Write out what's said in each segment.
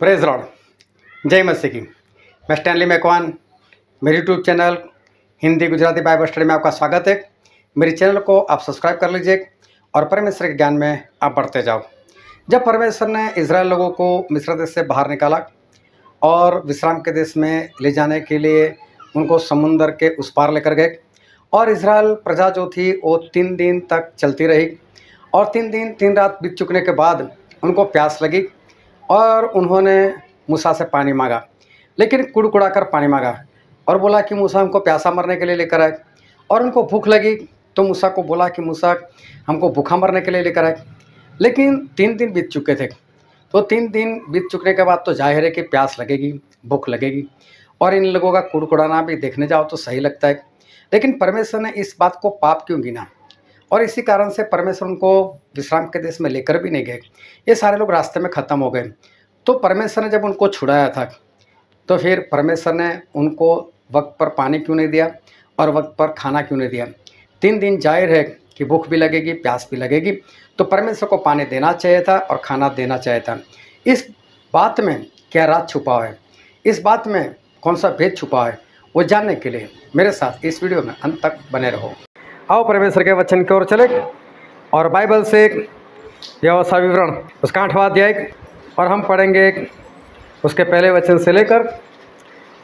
Praise Lord, जय मसीह की। मैं स्टैनली मैकवान, मेरे YouTube channel Hindi Gujarati Bible study में आपका स्वागत है। मेरे चैनल को आप सब्सक्राइब कर लीजिए और परमेश्वर के ज्ञान में आप बढ़ते जाओ। जब परमेश्वर ने इजराइल लोगों को मिस्र देश से बाहर निकाला और विश्राम के देश में ले जाने के लिए उनको समुंदर के उस पार लेकर गए, और इजराइल प्रजा जो थी वो 3 दिन तक चलती रही, और 3 दिन 3 रात बीत चुकने के बाद उनको प्यास लगी और उन्होंने मूसा से पानी मांगा, लेकिन कुड़कुड़ा कर पानी मांगा और बोला कि मूसा हमको प्यासा मरने के लिए लेकर आए। और उनको भूख लगी तो मूसा को बोला कि मूसा हमको भूखा मरने के लिए लेकर आए, लेकिन 3 दिन बीत चुके थे। तो 3 दिन बीत चुकने के बाद तो जाहिर है कि प्यास लगेगी, भूख लगेगी, और इन लोगों का कुड़कुड़ाना भी देखने जाओ तो सही लगता है। लेकिन परमेश्वर ने इस बात को पाप क्यों गिना, और इसी कारण से परमेश्वर उनको विश्राम के देश में लेकर भी नहीं गए। ये सारे लोग रास्ते में ख़त्म हो गए। तो परमेश्वर ने जब उनको छुड़ाया था तो फिर परमेश्वर ने उनको वक्त पर पानी क्यों नहीं दिया और वक्त पर खाना क्यों नहीं दिया। 3 दिन जाहिर है कि भूख भी लगेगी, प्यास भी लगेगी, तो परमेश्वर को पानी देना चाहिए था और खाना देना चाहिए था। इस बात में क्या राज छुपा है, इस बात में कौन सा भेद छुपा है, वो जानने के लिए मेरे साथ इस वीडियो में अंत तक बने रहो। आओ परमेश्वर के वचन की ओर चले और बाइबल से व्यवस्था विवरण उसका 8वां अध्याय, और हम पढ़ेंगे उसके पहले वचन से लेकर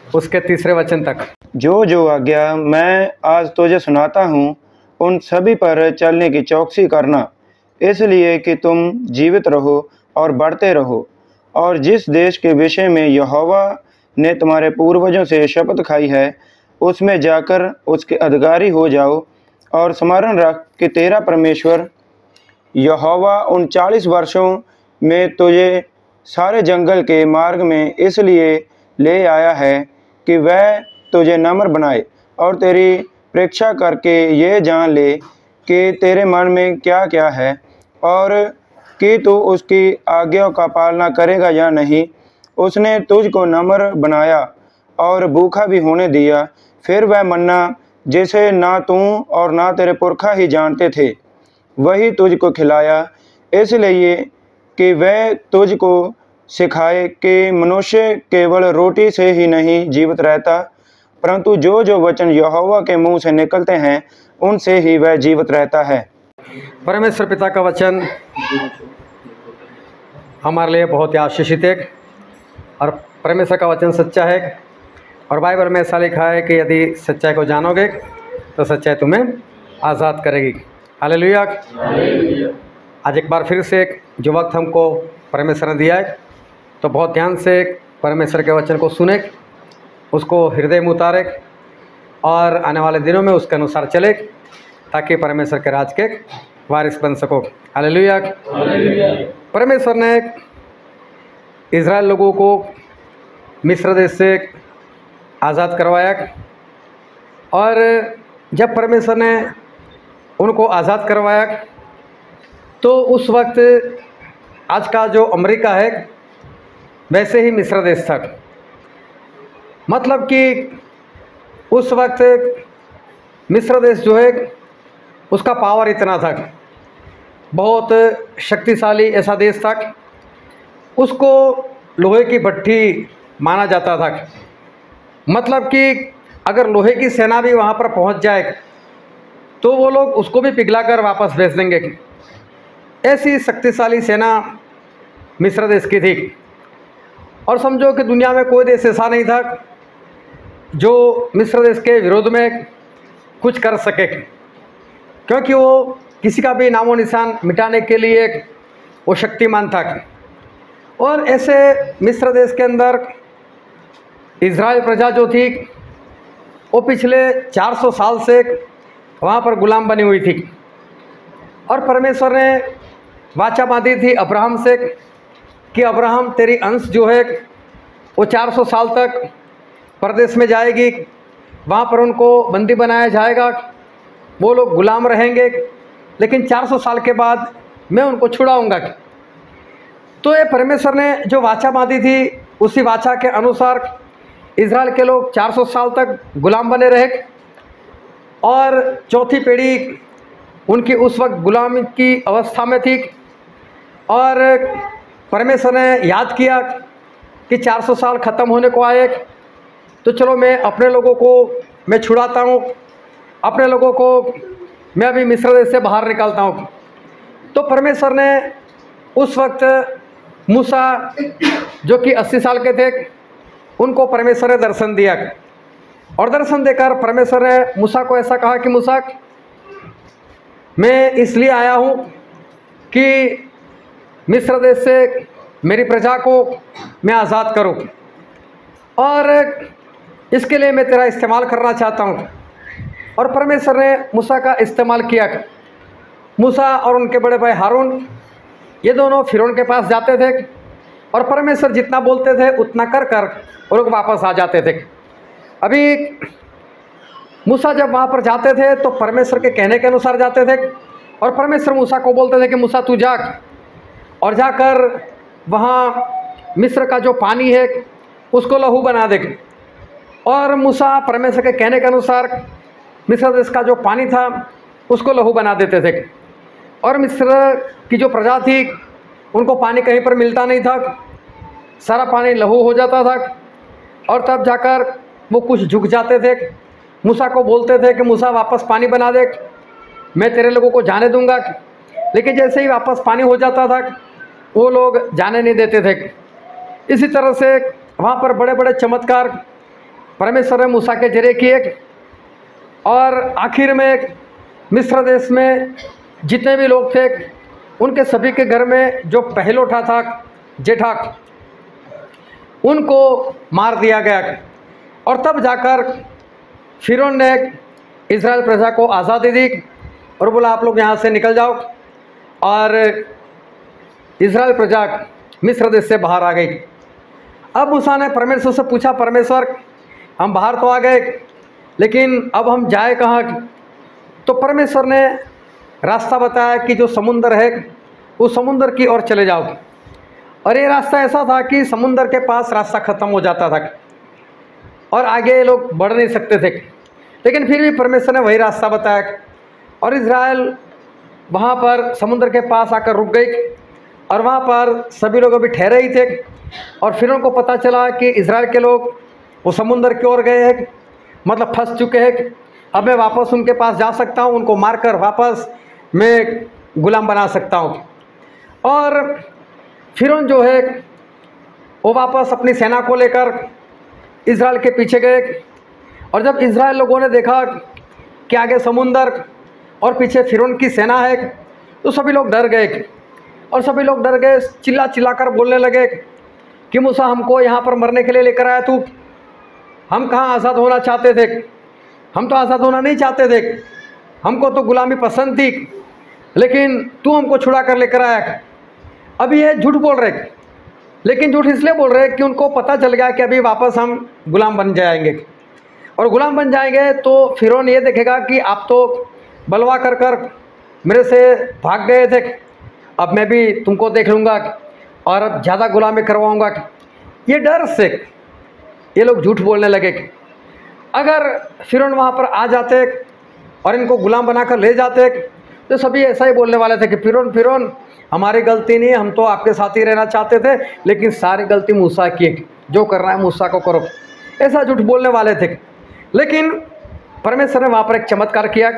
उसके 3रे वचन तक। जो जो आज्ञा मैं आज तुझे सुनाता हूँ उन सभी पर चलने की चौकसी करना, इसलिए कि तुम जीवित रहो और बढ़ते रहो, और जिस देश के विषय में यहोवा ने तुम्हारे पूर्वजों से शपथ खाई है उसमें जाकर उसके अधिकारी हो जाओ, और स्मरण रख कि तेरा परमेश्वर यहोवा उन 40 वर्षों में तुझे सारे जंगल के मार्ग में इसलिए ले आया है कि वह तुझे नम्र बनाए और तेरी परीक्षा करके ये जान ले कि तेरे मन में क्या क्या है, और कि तू उसकी आज्ञाओं का पालना करेगा या नहीं। उसने तुझको नम्र बनाया और भूखा भी होने दिया, फिर वह मन्ना जिसे ना तू और ना तेरे पुरखा ही जानते थे वही तुझको खिलाया, इसलिए कि वह तुझको सिखाए कि मनुष्य केवल रोटी से ही नहीं जीवित रहता, परंतु जो जो वचन यहोवा के मुंह से निकलते हैं उनसे ही वह जीवित रहता है। परमेश्वर पिता का वचन हमारे लिए बहुत ही आशीषित है, और परमेश्वर का वचन सच्चा है, और बाइबल में ऐसा लिखा है कि यदि सच्चाई को जानोगे तो सच्चाई तुम्हें आज़ाद करेगी। हालेलुया। आज एक बार फिर से जो वक्त हमको परमेश्वर ने दिया है, तो बहुत ध्यान से परमेश्वर के वचन को सुने, उसको हृदय में उतारे और आने वाले दिनों में उसके अनुसार चले, ताकि परमेश्वर के राज के वारिस बन सको। हालेलुया। परमेश्वर ने इजराइल लोगों को मिस्र देश से आज़ाद करवाया, और जब परमेश्वर ने उनको आज़ाद करवाया तो उस वक्त आज का जो अमेरिका है वैसे ही मिस्र देश था। मतलब कि उस वक्त मिस्र देश जो है उसका पावर इतना था, बहुत शक्तिशाली ऐसा देश था, उसको लोहे की भट्टी माना जाता था। मतलब कि अगर लोहे की सेना भी वहाँ पर पहुँच जाए तो वो लोग उसको भी पिघला कर वापस भेज देंगे। ऐसी शक्तिशाली सेना मिस्र देश की थी, और समझो कि दुनिया में कोई देश ऐसा नहीं था जो मिस्र देश के विरोध में कुछ कर सके, क्योंकि वो किसी का भी नामो निशान मिटाने के लिए वो शक्तिमान था। और ऐसे मिस्र देश के अंदर इजराइल प्रजा जो थी वो पिछले 400 साल से वहाँ पर गुलाम बनी हुई थी, और परमेश्वर ने वाचा बांधी थी अब्राहम से कि अब्राहम तेरी अंश जो है वो 400 साल तक परदेश में जाएगी, वहाँ पर उनको बंदी बनाया जाएगा, वो लोग गुलाम रहेंगे, लेकिन 400 साल के बाद मैं उनको छुड़ाऊंगा। तो ये परमेश्वर ने जो वाचा बांधी थी उसी वाचा के अनुसार इजराइल के लोग 400 साल तक गुलाम बने रहे, और चौथी पीढ़ी उनकी उस वक्त गुलामी की अवस्था में थी, और परमेश्वर ने याद किया कि 400 साल ख़त्म होने को आए, तो चलो मैं अपने लोगों को मैं छुड़ाता हूँ, अपने लोगों को मैं अभी मिस्र देश से बाहर निकालता हूँ। तो परमेश्वर ने उस वक्त मूसा जो कि 80 साल के थे, उनको परमेश्वर ने दर्शन दिया, और दर्शन देकर परमेश्वर ने मूसा को ऐसा कहा कि मूसा, मैं इसलिए आया हूँ कि मिस्र देश से मेरी प्रजा को मैं आज़ाद करूँ, और इसके लिए मैं तेरा इस्तेमाल करना चाहता हूँ। और परमेश्वर ने मूसा का इस्तेमाल किया। मूसा और उनके बड़े भाई हारून, ये दोनों फिरौन के पास जाते थे, और परमेश्वर जितना बोलते थे उतना कर कर वो लोग वापस आ जाते थे। अभी मूसा जब वहाँ पर जाते थे तो परमेश्वर के कहने के अनुसार जाते थे, और परमेश्वर मूसा को बोलते थे कि मूसा तू जा और जाकर वहाँ मिस्र का जो पानी है उसको लहू बना दे। और मूसा परमेश्वर के कहने के अनुसार मिस्र देश का जो पानी था उसको लहू बना देते थे, और मिस्र की जो प्रजा थी उनको पानी कहीं पर मिलता नहीं था, सारा पानी लहू हो जाता था। और तब जाकर वो कुछ झुक जाते थे, मूसा को बोलते थे कि मूसा वापस पानी बना दे, मैं तेरे लोगों को जाने दूंगा। लेकिन जैसे ही वापस पानी हो जाता था वो लोग जाने नहीं देते थे। इसी तरह से वहाँ पर बड़े बड़े चमत्कार परमेश्वर ने मूसा के जरिए किए, और आखिर में मिस्र देश में जितने भी लोग थे उनके सभी के घर में जो पहलौठा था, जेठा, उनको मार दिया गया। और तब जाकर फिरौन ने इज़राइल प्रजा को आज़ादी दी और बोला आप लोग यहाँ से निकल जाओ, और इज़राइल प्रजा मिस्र देश से बाहर आ गई। अब मूसा ने परमेश्वर से पूछा, परमेश्वर हम बाहर तो आ गए लेकिन अब हम जाए कहाँ? तो परमेश्वर ने रास्ता बताया कि जो समुंदर है उस समुंदर की ओर चले जाओ। और ये रास्ता ऐसा था कि समुंदर के पास रास्ता ख़त्म हो जाता था और आगे ये लोग बढ़ नहीं सकते थे, लेकिन फिर भी परमेश्वर ने वही रास्ता बताया, और इज़राइल वहाँ पर समुंदर के पास आकर रुक गई, और वहाँ पर सभी लोग अभी ठहरे ही थे। और फिर उनको पता चला कि इज़राइल के लोग वो समुंदर की ओर गए हैं, मतलब फंस चुके हैं। अब मैं वापस उनके पास जा सकता हूँ, उनको मारकर वापस मैं गुलाम बना सकता हूँ। और फिरौन जो है वो वापस अपनी सेना को लेकर इज़राइल के पीछे गए, और जब इज़राइल लोगों ने देखा कि आगे समुंदर और पीछे फिरौन की सेना है तो सभी लोग डर गए, और सभी लोग डर गए, चिल्ला चिल्ला कर बोलने लगे कि मूसा हमको यहाँ पर मरने के लिए लेकर आया तू, हम कहाँ आज़ाद होना चाहते थे, हम तो आज़ाद होना नहीं चाहते थे, हमको तो गुलामी पसंद थी, लेकिन तू हमको छुड़ा कर लेकर आया। अभी ये झूठ बोल रहे, लेकिन झूठ इसलिए बोल रहे कि उनको पता चल गया कि अभी वापस हम गुलाम बन जाएंगे, और गुलाम बन जाएंगे तो फिरौन ये देखेगा कि आप तो बलवा कर कर मेरे से भाग गए थे, अब मैं भी तुमको देख लूँगा और अब ज़्यादा गुलामी करवाऊँगा। ये डर से ये लोग झूठ बोलने लगे। अगर फिरौन वहाँ पर आ जाते और इनको गुलाम बनाकर ले जाते तो सभी ऐसा ही बोलने वाले थे कि फिरौन फिरौन हमारी गलती नहीं है, हम तो आपके साथ ही रहना चाहते थे, लेकिन सारी गलती मूसा की है, जो करना है मूसा को करो, ऐसा झूठ बोलने वाले थे। लेकिन परमेश्वर ने वहाँ पर एक चमत्कार किया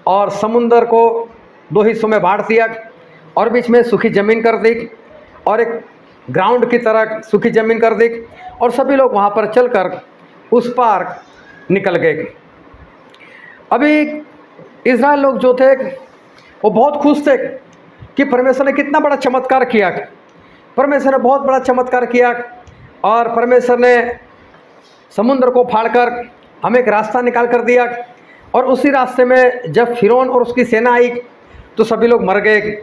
और समुंदर को 2 हिस्सों में बांट दिया, और बीच में सूखी ज़मीन कर दी, और एक ग्राउंड की तरह सूखी ज़मीन कर दी, और सभी लोग वहाँ पर चलकर उस पार निकल गए। अभी इज़राइल लोग जो थे वो बहुत खुश थे कि परमेश्वर ने कितना बड़ा चमत्कार किया। परमेश्वर ने बहुत बड़ा चमत्कार किया, और परमेश्वर ने समुद्र को फाड़कर हमें एक रास्ता निकाल कर दिया, और उसी रास्ते में जब फिरौन और उसकी सेना आई तो सभी लोग मर गए,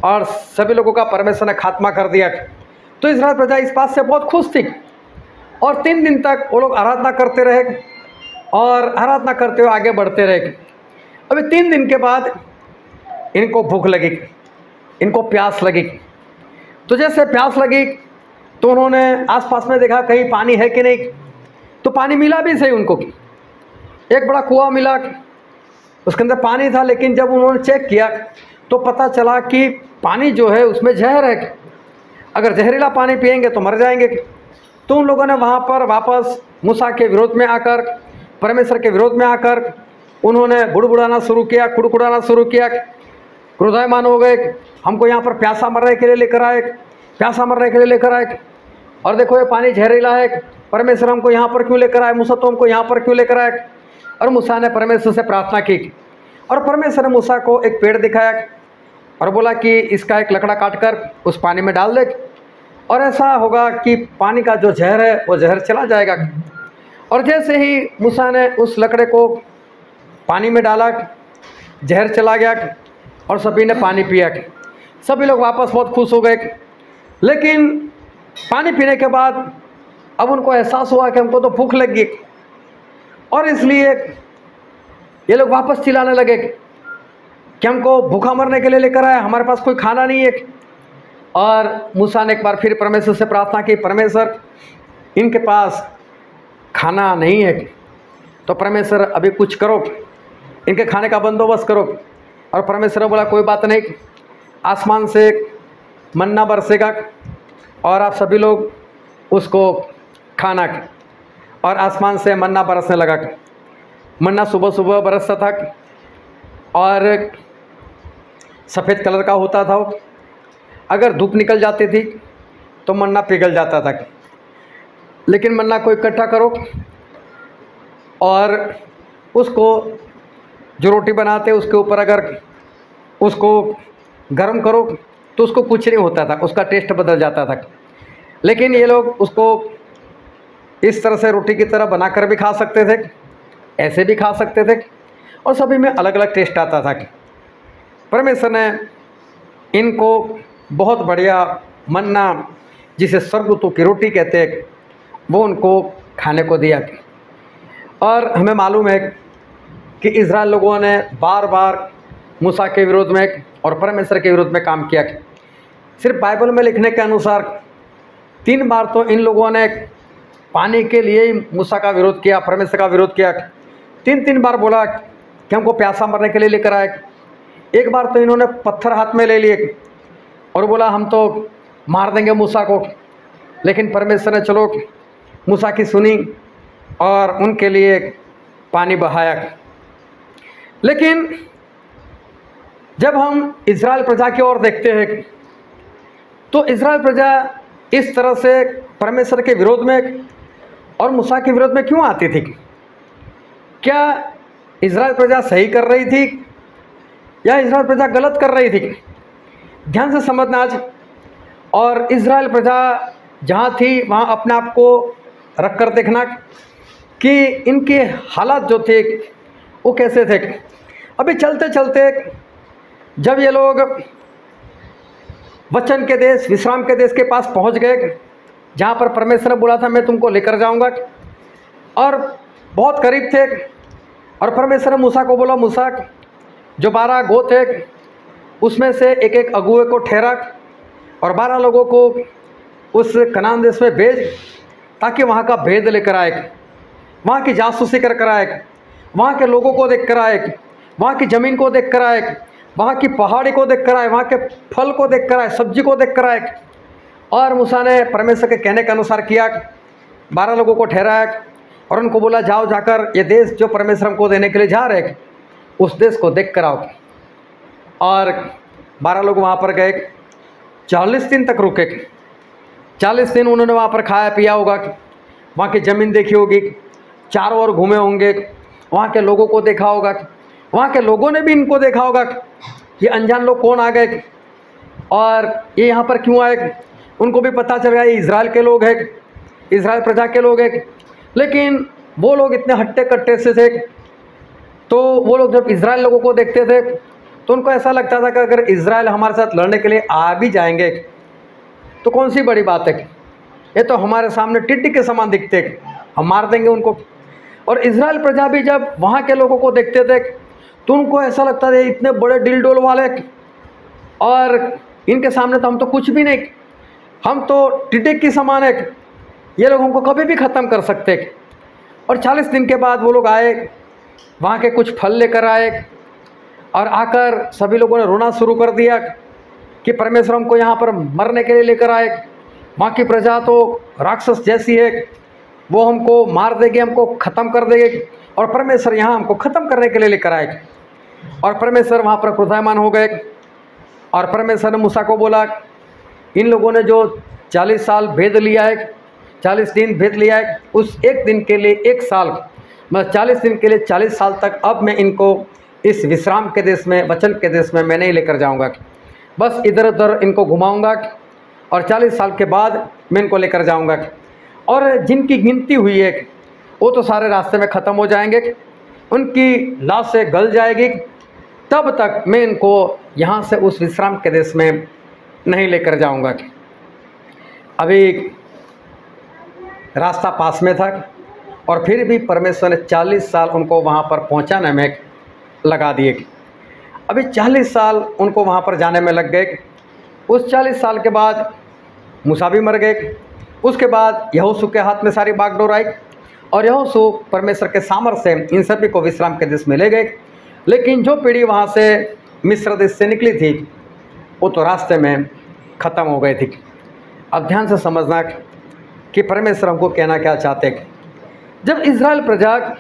और सभी लोगों का परमेश्वर ने खात्मा कर दिया। तो इज़राइल प्रजा इस बात से बहुत खुश थी, और 3 दिन तक वो लोग आराधना करते रहे, और आराधना करते हुए आगे बढ़ते रहे। अभी 3 दिन के बाद इनको भूख लगी, इनको प्यास लगी। तो जैसे प्यास लगी तो उन्होंने आसपास में देखा कहीं पानी है कि नहीं, तो पानी मिला भी सही उनको। एक बड़ा कुआं मिला, उसके अंदर पानी था, लेकिन जब उन्होंने चेक किया तो पता चला कि पानी जो है उसमें जहर है, अगर जहरीला पानी पिएंगे तो मर जाएंगे। तो उन लोगों ने वहाँ पर वापस मूसा के विरोध में आकर, परमेश्वर के विरोध में आकर उन्होंने बुड़बुड़ाना शुरू किया, कुड़कुड़ाना शुरू किया, क्रोधायमान हो गए। हमको यहाँ पर प्यासा मरने के लिए लेकर आए, प्यासा मरने के लिए लेकर आए, और देखो ये पानी जहरीला है, परमेश्वर हमको यहाँ पर क्यों लेकर आए, मूसा तो हमको यहाँ पर क्यों लेकर आए। और मूसा ने परमेश्वर से प्रार्थना की, और परमेश्वर ने मूसा को एक पेड़ दिखाया और बोला कि इसका एक लकड़ा काटकर उस पानी में डाल दे, और ऐसा होगा कि पानी का जो जहर है वो जहर चला जाएगा। और जैसे ही मूसा ने उस लकड़े को पानी में डाला, जहर चला गया और सभी ने पानी पिया। सभी लोग वापस बहुत खुश हो गए। लेकिन पानी पीने के बाद अब उनको एहसास हुआ कि हमको तो भूख लग गई, और इसलिए ये लोग वापस चिल्लाने लगे कि हमको भूखा मरने के लिए लेकर आया, हमारे पास कोई खाना नहीं है। और मूसा ने एक बार फिर परमेश्वर से प्रार्थना की, परमेश्वर इनके पास खाना नहीं है, तो परमेश्वर अभी कुछ करो, इनके खाने का बंदोबस्त करो। और परमेश्वर ने बोला कोई बात नहीं, आसमान से मन्ना बरसेगा और आप सभी लोग उसको खाना। और आसमान से मन्ना बरसने लगा। मन्ना सुबह सुबह बरसता था और सफ़ेद कलर का होता था। अगर धूप निकल जाती थी तो मन्ना पिघल जाता था। लेकिन मन्ना को इकट्ठा करो और उसको जो रोटी बनाते उसके ऊपर अगर उसको गर्म करो तो उसको कुछ नहीं होता था, उसका टेस्ट बदल जाता था। लेकिन ये लोग उसको इस तरह से रोटी की तरह बनाकर भी खा सकते थे, ऐसे भी खा सकते थे, और सभी में अलग अलग टेस्ट आता था। परमेश्वर ने इनको बहुत बढ़िया मन्ना, जिसे स्वर्गदूतों की रोटी कहते हैं, वो उनको खाने को दिया। और हमें मालूम है कि इज़राइल लोगों ने बार बार मूसा के विरोध में और परमेश्वर के विरोध में काम किया। सिर्फ बाइबल में लिखने के अनुसार 3 बार तो इन लोगों ने पानी के लिए ही मूसा का विरोध किया, परमेश्वर का विरोध किया। 3 बार बोला कि हमको प्यासा मरने के लिए लेकर आए। एक बार तो इन्होंने पत्थर हाथ में ले लिए और बोला हम तो मार देंगे मूसा को। लेकिन परमेश्वर ने चलो मूसा की सुनी और उनके लिए पानी बहाया। लेकिन जब हम इज़राइल प्रजा की ओर देखते हैं तो इज़राइल प्रजा इस तरह से परमेश्वर के विरोध में और मूसा के विरोध में क्यों आती थी? क्या इज़राइल प्रजा सही कर रही थी या इज़राइल प्रजा गलत कर रही थी? ध्यान से समझना आज। और इज़राइल प्रजा जहाँ थी वहाँ अपने आप को रख कर देखना कि इनके हालात जो थे वो कैसे थे। अभी चलते चलते जब ये लोग वचन के देश, विश्राम के देश के पास पहुंच गए, जहां पर परमेश्वर ने बोला था मैं तुमको लेकर जाऊंगा, और बहुत करीब थे, और परमेश्वर ने मूसा को बोला मूसा जो 12 गोत्र थे उसमें से एक एक अगुए को ठहरा और 12 लोगों को उस कनान देश में भेज, ताकि वहाँ का भेद लेकर आए, वहाँ की जासूसी कर आए, वहाँ के लोगों को देख कर आए, वहाँ की ज़मीन को देख कर आए, वहाँ की पहाड़ी को देख कर आए, वहाँ के फल को देख कर आए, सब्जी को देख कर आए। और मूसा ने परमेश्वर के कहने के अनुसार किया, 12 लोगों को ठहराया और उनको बोला जाओ जाकर ये देश जो परमेश्वर हमको देने के लिए जा रहे उस देश को देख कर आओ। और 12 लोग वहाँ पर गए, 40 दिन तक रुके। 40 दिन उन्होंने वहाँ पर खाया पिया होगा, वहाँ की ज़मीन देखी होगी, चारों ओर घूमे होंगे, वहाँ के लोगों को देखा होगा, वहाँ के लोगों ने भी इनको देखा होगा ये अनजान लोग कौन आ गए और ये यहाँ पर क्यों आए। उनको भी पता चल गया ये इज़राइल के लोग हैं, इज़राइल प्रजा के लोग हैं। लेकिन वो लोग इतने हट्टे कट्टे से थे, तो वो लोग जब इज़राइल लोगों को देखते थे तो उनको ऐसा लगता था कि अगर इज़राइल हमारे साथ लड़ने के लिए आ भी जाएंगे तो कौन सी बड़ी बात है, ये तो हमारे सामने टिड्डी के समान दिखते, हम मार देंगे उनको। और इज़राइल प्रजा भी जब वहाँ के लोगों को देखते थे तो उनको ऐसा लगता था इतने बड़े डिल डोल वाले और इनके सामने तो हम तो कुछ भी नहीं, हम तो टिड्डी के समान है, ये लोग हमको कभी भी ख़त्म कर सकते। और 40 दिन के बाद वो लोग आए, वहाँ के कुछ फल लेकर आए और आकर सभी लोगों ने रोना शुरू कर दिया कि परमेश्वर हमको यहाँ पर मरने के लिए लेकर आए, वहाँ की प्रजा तो राक्षस जैसी है, वो हमको मार देगी, हमको ख़त्म कर देगी, और परमेश्वर यहाँ हमको ख़त्म करने के लिए लेकर आएगी। और परमेश्वर वहाँ पर क्रोधायमान हो गए, और परमेश्वर ने मूसा को बोला, इन लोगों ने जो 40 साल भेद लिया है, 40 दिन भेद लिया है, उस एक दिन के लिए 1 साल, मतलब 40 दिन के लिए 40 साल तक अब मैं इनको इस विश्राम के देश में, वचन के देश में मैं नहीं लेकर जाऊंगा, बस इधर उधर इनको घुमाऊंगा, और 40 साल के बाद मैं इनको लेकर जाऊंगा। और जिनकी गिनती हुई है वो तो सारे रास्ते में ख़त्म हो जाएंगे, उनकी लाशें गल जाएगी, तब तक मैं इनको यहाँ से उस विश्राम के देश में नहीं लेकर जाऊंगा। अभी रास्ता पास में था, और फिर भी परमेश्वर ने 40 साल उनको वहाँ पर पहुँचाने में लगा दिए। अभी 40 साल उनको वहाँ पर जाने में लग गए। उस 40 साल के बाद मूसा भी मर गए। उसके बाद यहोशू के हाथ में सारी बागडोर आई, और यहोशू परमेश्वर के सामर्थ्य से इन सभी को विश्राम के देश में ले गए। लेकिन जो पीढ़ी वहाँ से मिस्र देश से निकली थी वो तो रास्ते में ख़त्म हो गई थी। अब ध्यान से समझना कि परमेश्वर हमको कहना क्या चाहते हैं। जब इज़राइल प्रजा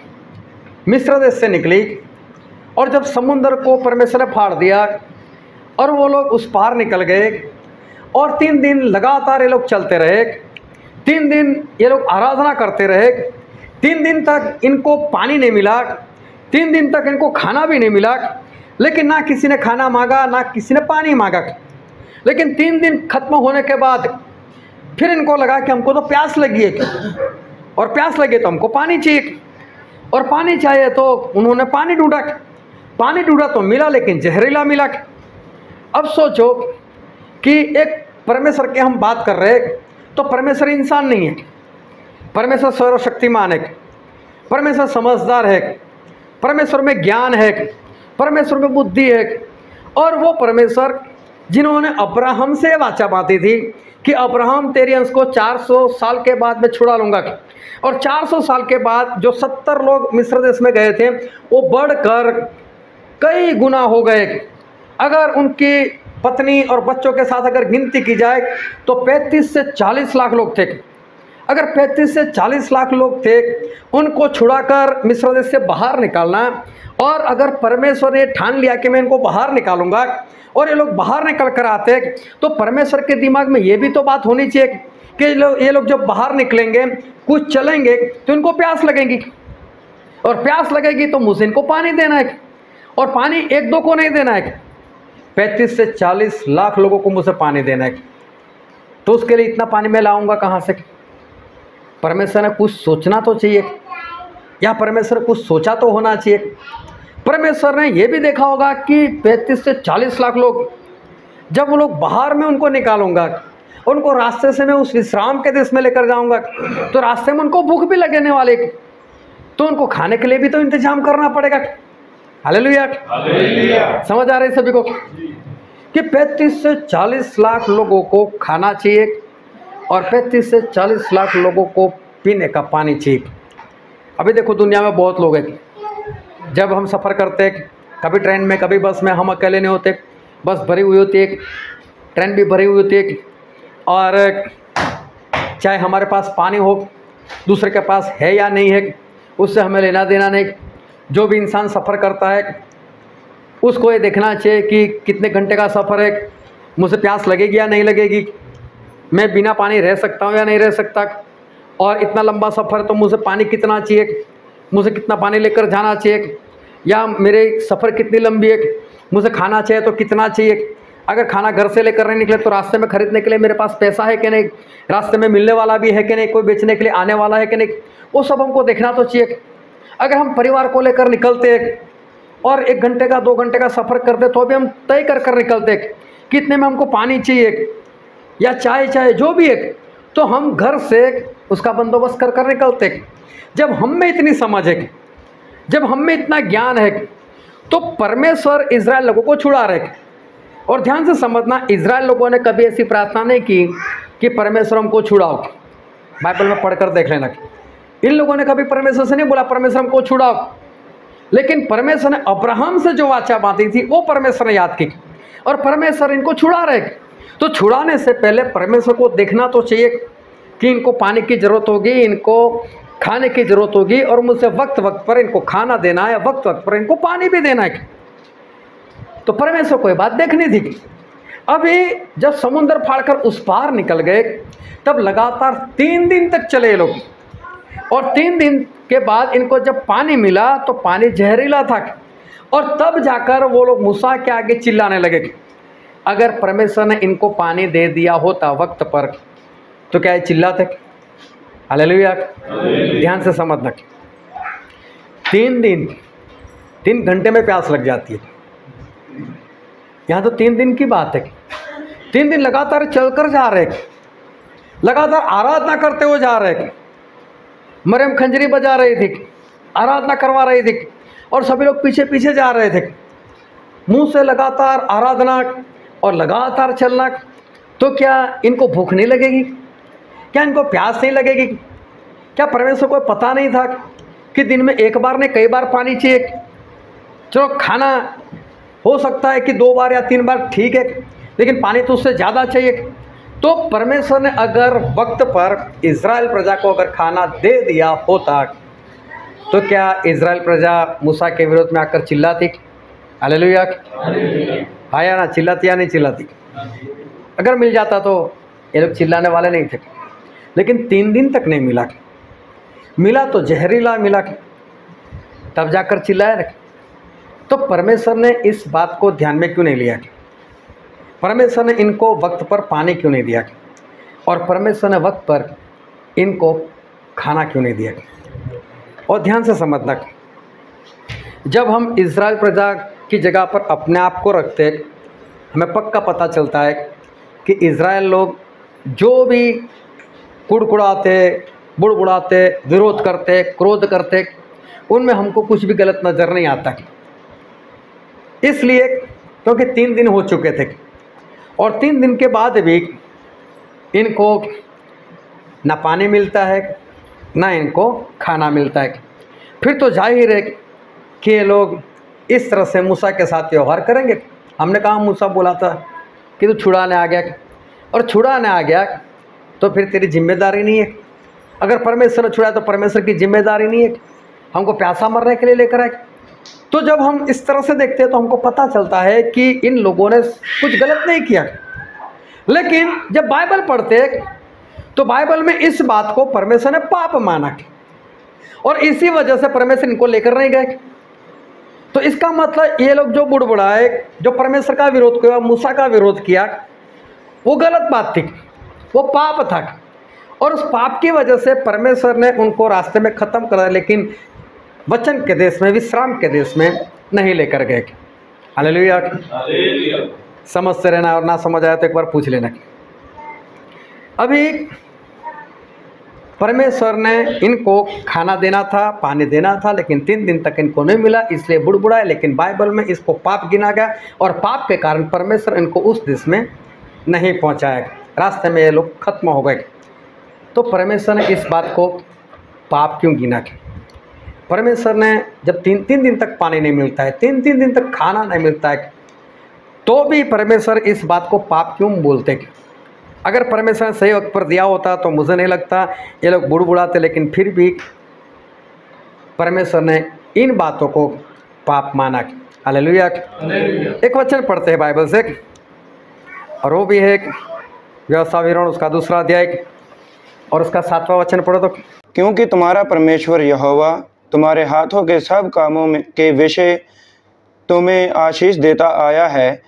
मिस्र देश से निकली, और जब समुद्र को परमेश्वर ने फाड़ दिया और वो लोग उस पार निकल गए, और 3 दिन लगातार ये लोग चलते रहे, 3 दिन ये लोग आराधना करते रहे, 3 दिन तक इनको पानी नहीं मिला, 3 दिन तक इनको खाना भी नहीं मिला, लेकिन ना किसी ने खाना मांगा ना किसी ने पानी मांगा। लेकिन 3 दिन खत्म होने के बाद फिर इनको लगा कि हमको तो प्यास लगी है, और प्यास लगी तो हमको पानी चाहिए, और पानी चाहिए तो उन्होंने पानी ढूंढा तो मिला, लेकिन जहरीला मिला। अब सोचो कि एक परमेश्वर की हम बात कर रहे हैं, तो परमेश्वर इंसान नहीं है, परमेश्वर सर्वशक्तिमान है, परमेश्वर समझदार है, परमेश्वर में ज्ञान है, परमेश्वर में बुद्धि है। और वो परमेश्वर जिन्होंने अब्राहम से वाचा बांधी थी कि अब्राहम तेरे अंश को 400 साल के बाद मैं छुड़ा लूँगा, और 400 साल के बाद जो 70 लोग मिस्र देश में गए थे वो बढ़कर कई गुना हो गए। अगर उनकी पत्नी और बच्चों के साथ अगर गिनती की जाए तो 35 से 40 लाख लोग थे। अगर 35 से 40 लाख लोग थे, उनको छुड़ाकर मिस्र देश से बाहर निकालना, और अगर परमेश्वर ने ठान लिया कि मैं इनको बाहर निकालूंगा, और ये लोग बाहर निकल कर आते, तो परमेश्वर के दिमाग में ये भी तो बात होनी चाहिए कि ये लोग जब बाहर निकलेंगे, कुछ चलेंगे, तो इनको प्यास लगेगी, और प्यास लगेगी तो मुझे इनको पानी देना है, और पानी 1-2 को नहीं देना है, 35 से 40 लाख लोगों को मुझे पानी देना है। तो उसके लिए इतना पानी मैं लाऊंगा कहाँ से? परमेश्वर ने कुछ सोचना तो चाहिए, या परमेश्वर कुछ सोचा तो होना चाहिए। परमेश्वर ने यह भी देखा होगा कि 35 से 40 लाख लोग, जब वो लोग बाहर में उनको निकालूंगा, उनको रास्ते से मैं उस विश्राम के देश में लेकर जाऊंगा, तो रास्ते में उनको भूख भी लगने वाले, तो उनको खाने के लिए भी तो इंतजाम करना पड़ेगा। हालेलुया, समझ आ रही सभी को कि 35 से 40 लाख लोगों को खाना चाहिए, और 35 से 40 लाख लोगों को पीने का पानी चाहिए। अभी देखो दुनिया में बहुत लोग हैं, जब हम सफ़र करते, कभी ट्रेन में कभी बस में, हम अकेले नहीं होते, बस भरी हुई होती है, ट्रेन भी भरी हुई होती है, और चाहे हमारे पास पानी हो, दूसरे के पास है या नहीं है, उससे हमें लेना देना नहीं। जो भी इंसान सफ़र करता है उसको ये देखना चाहिए कि कितने घंटे का सफ़र है, मुझे प्यास लगेगी या नहीं लगेगी, मैं बिना पानी रह सकता हूँ या नहीं रह सकता, और इतना लंबा सफ़र तो मुझे पानी कितना चाहिए, मुझे कितना पानी लेकर जाना चाहिए, या मेरे सफ़र कितनी लंबी है, मुझे खाना चाहिए तो कितना चाहिए, अगर खाना घर से लेकर नहीं निकले तो रास्ते में ख़रीदने के लिए मेरे पास पैसा है कि नहीं, रास्ते में मिलने वाला भी है कि नहीं, कोई बेचने के लिए आने वाला है कि नहीं, वो सब हमको देखना तो चाहिए। अगर हम परिवार को लेकर निकलते और 1 घंटे का 2 घंटे का सफ़र करते, तो भी हम तय कर निकलते कितने में हमको पानी चाहिए या चाय चाहिए, जो भी है, तो हम घर से उसका बंदोबस्त कर निकलते। जब हम में इतनी समझ है, जब हम में इतना ज्ञान है, तो परमेश्वर इज़राइल लोगों को छुड़ा रहे। और ध्यान से समझना, इज़राइल लोगों ने कभी ऐसी प्रार्थना नहीं की कि परमेश्वर हमको छुड़ाओ। बाइबल में पढ़कर देख लेना, इन लोगों ने कभी परमेश्वर से नहीं बोला परमेश्वर हमको छुड़ाओ, लेकिन परमेश्वर ने अब्राहम से जो वाचा बांधी थी वो परमेश्वर ने याद की, और परमेश्वर इनको छुड़ा रहे। तो छुड़ाने से पहले परमेश्वर को देखना तो चाहिए कि इनको पानी की ज़रूरत होगी, इनको खाने की ज़रूरत होगी, और मुझसे वक्त वक्त पर इनको खाना देना है, वक्त वक्त पर इनको पानी भी देना है। तो परमेश्वर को ये बात देखनी थी। अभी जब समुद्र फाड़कर उस पार निकल गए, तब लगातार 3 दिन तक चले लोग, और 3 दिन के बाद इनको जब पानी मिला तो पानी जहरीला था, और तब जाकर वो लोग मूसा के आगे चिल्लाने लगे। अगर परमेश्वर ने इनको पानी दे दिया होता वक्त पर तो क्या ये चिल्लाते? हालेलुया। ध्यान से समझना, 3 दिन 3 घंटे में प्यास लग जाती है। यहाँ तो 3 दिन की बात है। 3 दिन लगातार चलकर जा रहे, लगातार आराधना करते हुए जा रहे। मरियम खंजरी बजा रही थी, आराधना करवा रही थी, और सभी लोग पीछे पीछे जा रहे थे। मुंह से लगातार आराधना और लगातार चलना। तो क्या इनको भूख नहीं लगेगी? क्या इनको प्यास नहीं लगेगी? क्या परमेश्वर को पता नहीं था कि दिन में एक बार ने कई बार पानी चाहिए? चलो खाना हो सकता है कि 2 बार या 3 बार ठीक है, लेकिन पानी तो उससे ज़्यादा चाहिए। तो परमेश्वर ने अगर वक्त पर इज़राइल प्रजा को अगर खाना दे दिया होता तो क्या इज़राइल प्रजा मूसा के विरोध में आकर चिल्लाती? हालेलुया। आया ना, चिल्लाती या नहीं चिल्लाती? अगर मिल जाता तो ये लोग चिल्लाने वाले नहीं थे, लेकिन 3 दिन तक नहीं मिला। मिला तो जहरीला मिला, तब जाकर चिल्लाया। तो परमेश्वर ने इस बात को ध्यान में क्यों नहीं लिया? परमेश्वर ने इनको वक्त पर पानी क्यों नहीं दिया? और परमेश्वर ने वक्त पर इनको खाना क्यों नहीं दिया? और ध्यान से समझना, जब हम इज़राइल प्रजा की जगह पर अपने आप को रखते, हमें पक्का पता चलता है कि इज़राइल लोग जो भी कुड़कुड़ाते, बुड़बुड़ाते, विरोध करते, क्रोध करते, उनमें हमको कुछ भी गलत नज़र नहीं आता। इसलिए क्योंकि 3 दिन हो चुके थे, और 3 दिन के बाद भी इनको ना पानी मिलता है, ना इनको खाना मिलता है। फिर तो जाहिर है कि ये लोग इस तरह से मूसा के साथ व्यवहार करेंगे। हमने कहा मूसा बोला था कि तू छुड़ाने आ गया, और छुड़ाने आ गया तो फिर तेरी जिम्मेदारी नहीं है। अगर परमेश्वर ने छुड़ाया तो परमेश्वर की जिम्मेदारी नहीं है, हमको प्यासा मरने के लिए लेकर आए। तो जब हम इस तरह से देखते हैं तो हमको पता चलता है कि इन लोगों ने कुछ गलत नहीं किया। लेकिन जब बाइबल पढ़ते तो बाइबल में इस बात को परमेश्वर ने पाप माना, और इसी वजह से परमेश्वर इनको लेकर नहीं गए। तो इसका मतलब ये लोग जो बुड़बुड़ाए, जो परमेश्वर का विरोध किया, मूसा का विरोध किया, वो गलत बात थी, वो पाप था, और उस पाप की वजह से परमेश्वर ने उनको रास्ते में ख़त्म कर दिया, लेकिन वचन के देश में, विश्राम के देश में नहीं लेकर गए। हालेलुया। समझते रहना, और ना समझ आया तो एक बार पूछ लेना। अभी परमेश्वर ने इनको खाना देना था, पानी देना था, लेकिन 3 दिन तक इनको नहीं मिला, इसलिए बुड़बुड़ाए। लेकिन बाइबल में इसको पाप गिना गया, और पाप के कारण परमेश्वर इनको उस देश में नहीं पहुंचाया, रास्ते में ये लोग खत्म हो गए। तो परमेश्वर ने इस बात को पाप क्यों गिना? परमेश्वर ने जब 3 दिन तक पानी नहीं मिलता है, 3 दिन तक खाना नहीं मिलता है, तो भी परमेश्वर इस बात को पाप क्यों बोलते? अगर परमेश्वर ने सही वक्त पर दिया होता तो मुझे नहीं लगता ये लोग बुड़बुड़ाते, लेकिन फिर भी परमेश्वर ने इन बातों को पाप माना। हालेलुया। एक वचन पढ़ते हैं बाइबल से, और वो भी है व्यवस्था विवरण, उसका 2 अध्याय और उसका 7वां वचन पढ़ो तो। क्योंकि तुम्हारा परमेश्वर यहोवा तुम्हारे हाथों के सब कामों के विषय तुम्हें आशीष देता आया है।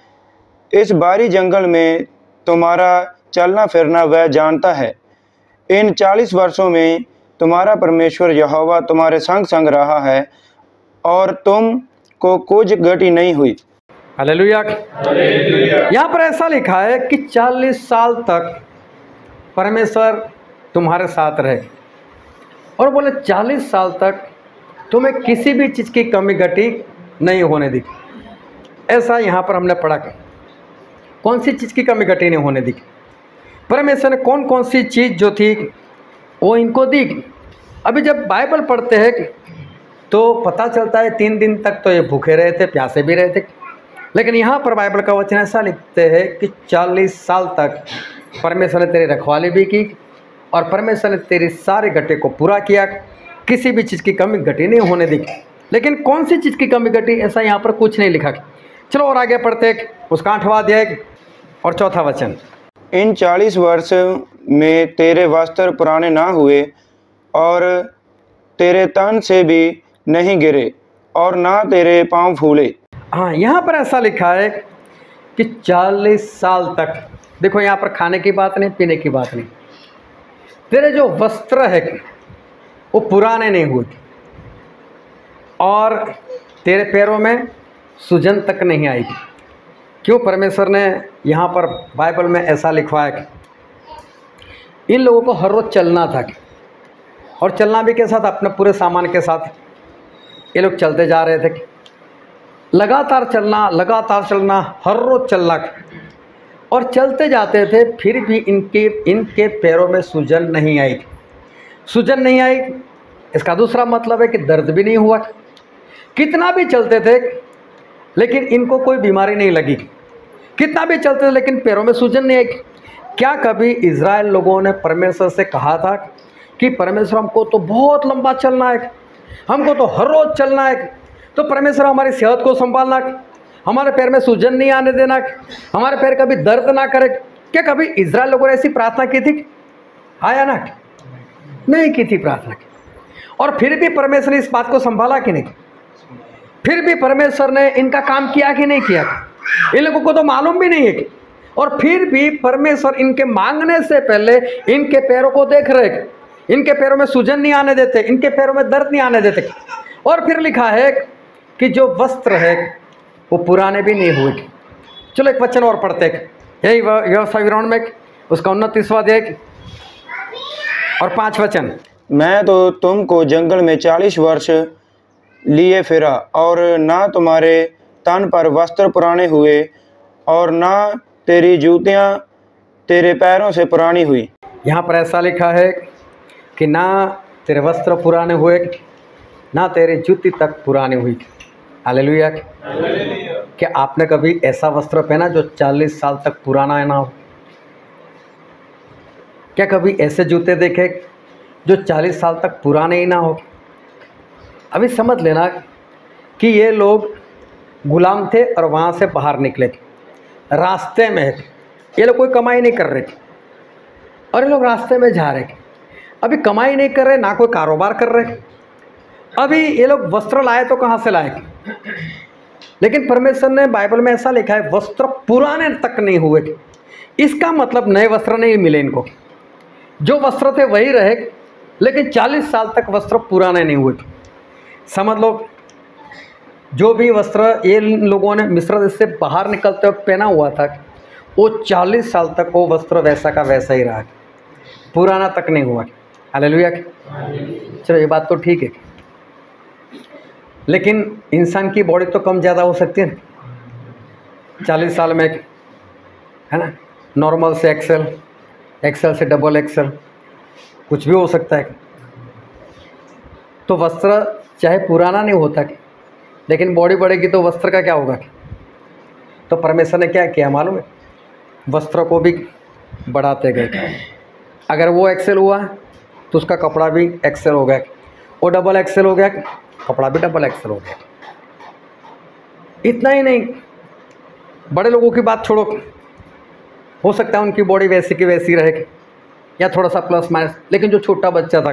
इस बारी जंगल में तुम्हारा चलना फिरना वह जानता है। इन 40 वर्षों में तुम्हारा परमेश्वर यहोवा तुम्हारे संग संग रहा है, और तुम को कुछ गति नहीं हुई। हालेलुया। यहाँ पर ऐसा लिखा है कि 40 साल तक परमेश्वर तुम्हारे साथ रहे, और बोले 40 साल तक तुम्हें किसी भी चीज़ की कमी घटी नहीं होने दी। ऐसा यहाँ पर हमने पढ़ा। कौन सी चीज़ की कमी घटी नहीं होने दी? परमेश्वर ने कौन कौन सी चीज़ जो थी वो इनको दी। अभी जब बाइबल पढ़ते हैं तो पता चलता है 3 दिन तक तो ये भूखे रहे थे, प्यासे भी रहे थे, लेकिन यहाँ पर बाइबल का वचन ऐसा लिखते हैं कि 40 साल तक परमेश्वर ने तेरी रखवाली भी की और परमेश्वर ने तेरी सारे घटे को पूरा किया, किसी भी चीज़ की कमी घटी नहीं होने दी। लेकिन कौन सी चीज़ की कमी घटी, ऐसा यहाँ पर कुछ नहीं लिखा। चलो और आगे पढ़ते उसका 8वां अध्याय और 4था वचन। इन 40 वर्ष में तेरे वस्त्र पुराने ना हुए और तेरे तन से भी नहीं गिरे और ना तेरे पाँव फूले। हाँ, यहाँ पर ऐसा लिखा है कि 40 साल तक, देखो यहाँ पर खाने की बात नहीं, पीने की बात नहीं, तेरे जो वस्त्र है वो पुराने नहीं हुए और तेरे पैरों में सूजन तक नहीं आएगी। क्यों? परमेश्वर ने यहाँ पर बाइबल में ऐसा लिखवाया कि इन लोगों को हर रोज़ चलना था और चलना भी के साथ अपने पूरे सामान के साथ ये लोग चलते जा रहे थे। लगातार चलना, हर रोज़ चलना और चलते जाते थे, फिर भी इनके पैरों में सूजन नहीं आई। सूजन नहीं आई, इसका दूसरा मतलब है कि दर्द भी नहीं हुआ। कितना भी चलते थे लेकिन इनको कोई बीमारी नहीं लगी। कितना भी चलते थे लेकिन पैरों में सूजन नहीं आई। क्या कभी इज़राइल लोगों ने परमेश्वर से कहा था कि परमेश्वर हमको तो बहुत लंबा चलना है, हमको तो हर रोज़ चलना है, तो परमेश्वर हमारी सेहत को संभालना, हमारे पैर में सूजन नहीं आने देना, हमारे पैर कभी दर्द ना करे? क्या कभी इज़राइल लोगों ने ऐसी प्रार्थना की थी? आया ना? नहीं की थी प्रार्थना की। और फिर भी परमेश्वर ने इस बात को संभाला कि नहीं? फिर भी परमेश्वर ने इनका काम किया कि नहीं किया? इन लोगों को तो मालूम भी नहीं है कि, और फिर भी परमेश्वर इनके मांगने से पहले इनके पैरों को देख रहे, इनके पैरों में सूजन नहीं आने देते, इनके पैरों में दर्द नहीं आने देते। और फिर लिखा है कि जो वस्त्र है वो पुराने भी नहीं हुए। चलो एक वचन और पढ़ते हैं, यही व्यवसाय विवरण में उसका 29वां अध्याय और 5 वचन। मैं तो तुमको जंगल में 40 वर्ष लिए फिरा और ना तुम्हारे तन पर वस्त्र पुराने हुए और ना तेरी जूतियाँ तेरे पैरों से पुरानी हुई। यहाँ पर ऐसा लिखा है कि ना तेरे वस्त्र पुराने हुए, ना तेरी जूती तक पुरानी हुई। हालेलुया। क्या आपने कभी ऐसा वस्त्र पहना जो 40 साल तक पुराना ना हो? क्या कभी ऐसे जूते देखे जो 40 साल तक पुराने ही ना हो? अभी समझ लेना कि ये लोग गुलाम थे और वहाँ से बाहर निकले, रास्ते में है, ये लोग कोई कमाई नहीं कर रहे और ये लोग रास्ते में जा रहे। अभी कमाई नहीं कर रहे, ना कोई कारोबार कर रहे। अभी ये लोग वस्त्र लाए तो कहाँ से लाए? लेकिन परमेश्वर ने बाइबल में ऐसा लिखा है वस्त्र पुराने तक नहीं हुए। इसका मतलब नए वस्त्र नहीं मिले इनको, जो वस्त्र थे वही रहे, लेकिन 40 साल तक वस्त्र पुराने नहीं हुए। समझ लो, जो भी वस्त्र ये लोगों ने मिस्र देश से बाहर निकलते वक्त पहना हुआ था वो 40 साल तक वो वस्त्र वैसा का वैसा ही रहा, पुराना तक नहीं हुआ। हालेलुया। चलो ये बात तो ठीक है, लेकिन इंसान की बॉडी तो कम ज़्यादा हो सकती है 40 साल में, है ना? नॉर्मल से एक्सेल, एक्सेल से डबल एक्सेल, कुछ भी हो सकता है। तो वस्त्र चाहे पुराना नहीं होता, लेकिन बॉडी बढ़ेगी तो वस्त्र का क्या होगा? तो परमेश्वर ने क्या किया मालूम है? वस्त्र को भी बढ़ाते गए। अगर वो एक्सेल हुआ तो उसका कपड़ा भी एक्सेल हो गया, वो डबल एक्सेल हो गया, कपड़ा भी डबल एक्सेल हो गया। इतना ही नहीं, बड़े लोगों की बात छोड़ो, हो सकता है उनकी बॉडी वैसी की वैसी रहेगी या थोड़ा सा प्लस माइनस, लेकिन जो छोटा बच्चा था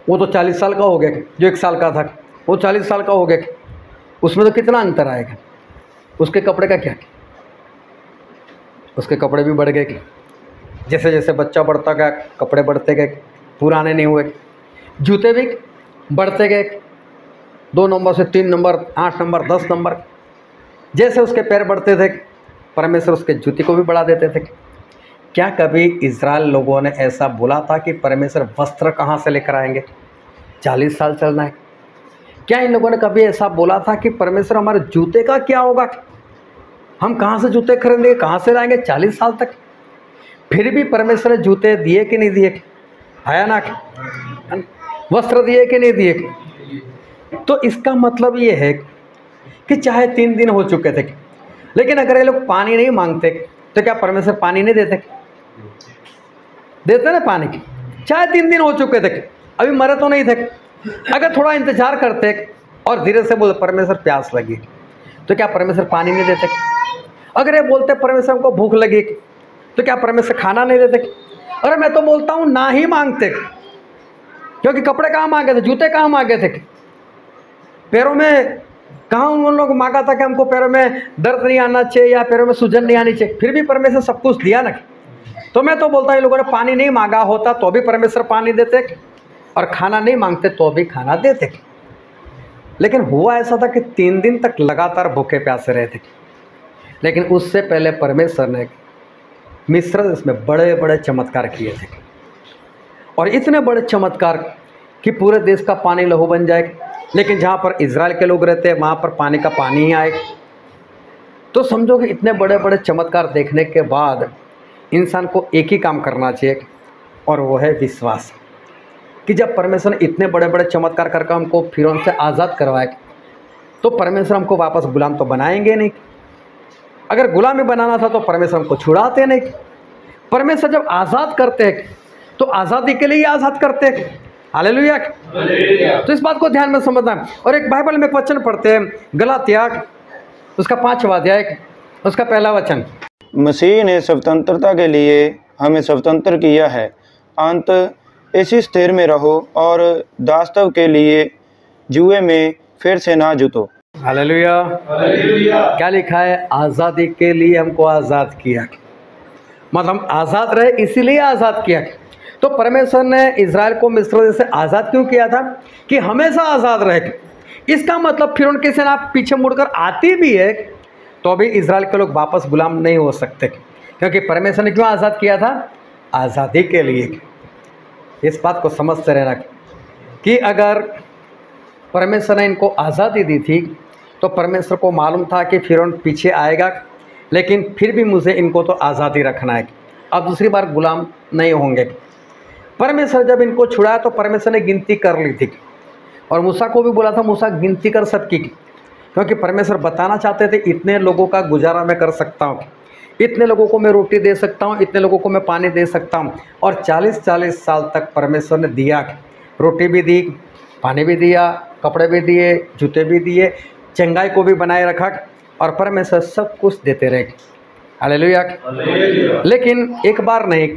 वो तो 40 साल का हो गया, जो 1 साल का था वो 40 साल का हो गया, उसमें तो कितना अंतर आएगा। उसके कपड़े का क्या? उसके कपड़े भी बढ़ गए। जैसे जैसे बच्चा बढ़ता गया कपड़े बढ़ते गए, पुराने नहीं हुए। जूते भी बढ़ते गए, 2 नंबर से 3 नंबर, 8 नंबर, 10 नंबर। जैसे उसके पैर बढ़ते थे परमेश्वर उसके जूते को भी बढ़ा देते थे। क्या कभी इज़राइल लोगों ने ऐसा बोला था कि परमेश्वर वस्त्र कहाँ से लेकर आएंगे? 40 साल चलना है। क्या इन लोगों ने कभी ऐसा बोला था कि परमेश्वर हमारे जूते का क्या होगा? हम कहाँ से जूते खरीदेंगे, कहाँ से लाएंगे 40 साल तक? फिर भी परमेश्वर ने जूते दिए कि नहीं दिए? आया ना? वस्त्र दिए कि नहीं दिए? तो इसका मतलब ये है कि चाहे 3 दिन हो चुके थे, लेकिन अगर ये लोग पानी नहीं मांगते तो क्या परमेश्वर पानी नहीं देते? देते ना पानी की। चाहे 3 दिन हो चुके थे, अभी मरे तो नहीं थे, अगर थोड़ा इंतजार करते और धीरे से बोलते परमेश्वर प्यास लगी, तो क्या परमेश्वर पानी नहीं देते? अगर ये बोलते परमेश्वर हमको भूख लगी, तो क्या परमेश्वर खाना नहीं देते? अरे मैं तो बोलता हूँ ना ही मांगते, क्योंकि कपड़े कहाँ मांगे थे, जूते कहाँ मांगे थे, पैरों में कहाँ उन लोग मांगा था कि हमको पैरों में दर्द नहीं आना चाहिए या पैरों में सूजन नहीं आनी चाहिए, फिर भी परमेश्वर सब कुछ दिया ना। तो मैं तो बोलता हूँ, इन लोगों ने पानी नहीं मांगा होता तो भी परमेश्वर पानी देते, और खाना नहीं मांगते तो भी खाना देते। लेकिन हुआ ऐसा था कि 3 दिन तक लगातार भूखे प्यासे रहे थे। लेकिन उससे पहले परमेश्वर ने मिस्र देश में बड़े बड़े चमत्कार किए थे, और इतने बड़े चमत्कार कि पूरे देश का पानी लहू बन जाए। लेकिन जहाँ पर इजराइल के लोग रहते हैं वहाँ पर पानी का पानी ही आए। तो समझो कि इतने बड़े बड़े चमत्कार देखने के बाद इंसान को एक ही काम करना चाहिए, और वो है विश्वास। कि जब परमेश्वर ने इतने बड़े बड़े चमत्कार करके हमको फिर उनसे आज़ाद करवाए, तो परमेश्वर हमको वापस गुलाम तो बनाएंगे नहीं। अगर गुलामी बनाना था तो परमेश्वर हमको छुड़ाते नहीं। परमेश्वर जब आज़ाद करते हैं तो आज़ादी के लिए ही आज़ाद करते हैं। हालेलुया। तो इस बात को ध्यान में समझना है। और एक बाइबल में एक वचन पढ़ते हैं, गलातिया उसका 5वां अध्याय उसका 1 वचन। मसीह ने स्वतंत्रता के लिए हमें स्वतंत्र किया है, अंत इसी स्थिर में रहो और दास्तव के लिए जुए में फिर से ना जुटो। हालेलुया। क्या लिखा है? आज़ादी के लिए हमको आज़ाद किया, मतलब आज़ाद रहे इसीलिए आज़ाद किया। तो परमेश्वर ने इजराइल को मिस्र देश से आज़ाद क्यों किया था? कि हमेशा आज़ाद रहे। इसका मतलब फिर उनके सेना पीछे मुड़कर आती भी है तो भी इजराइल के लोग वापस गुलाम नहीं हो सकते, क्योंकि परमेश्वर ने क्यों आज़ाद किया था? आज़ादी के लिए। इस बात को समझते रहना कि अगर परमेश्वर ने इनको आज़ादी दी थी तो परमेश्वर को मालूम था कि फिरौन पीछे आएगा, लेकिन फिर भी मुझे इनको तो आज़ादी रखना है, अब दूसरी बार गुलाम नहीं होंगे। परमेश्वर जब इनको छुड़ाया तो परमेश्वर ने गिनती कर ली थी, और मूसा को भी बोला था मूसा गिनती कर सबकी, क्योंकि परमेश्वर बताना चाहते थे इतने लोगों का गुजारा मैं कर सकता हूँ, इतने लोगों को मैं रोटी दे सकता हूँ, इतने लोगों को मैं पानी दे सकता हूँ। और 40-40 साल तक परमेश्वर ने दिया, रोटी भी दी, पानी भी दिया, कपड़े भी दिए, जूते भी दिए, चंगाई को भी बनाए रखा, और परमेश्वर सब कुछ देते रहे। हालेलुया। लेकिन एक बार नहीं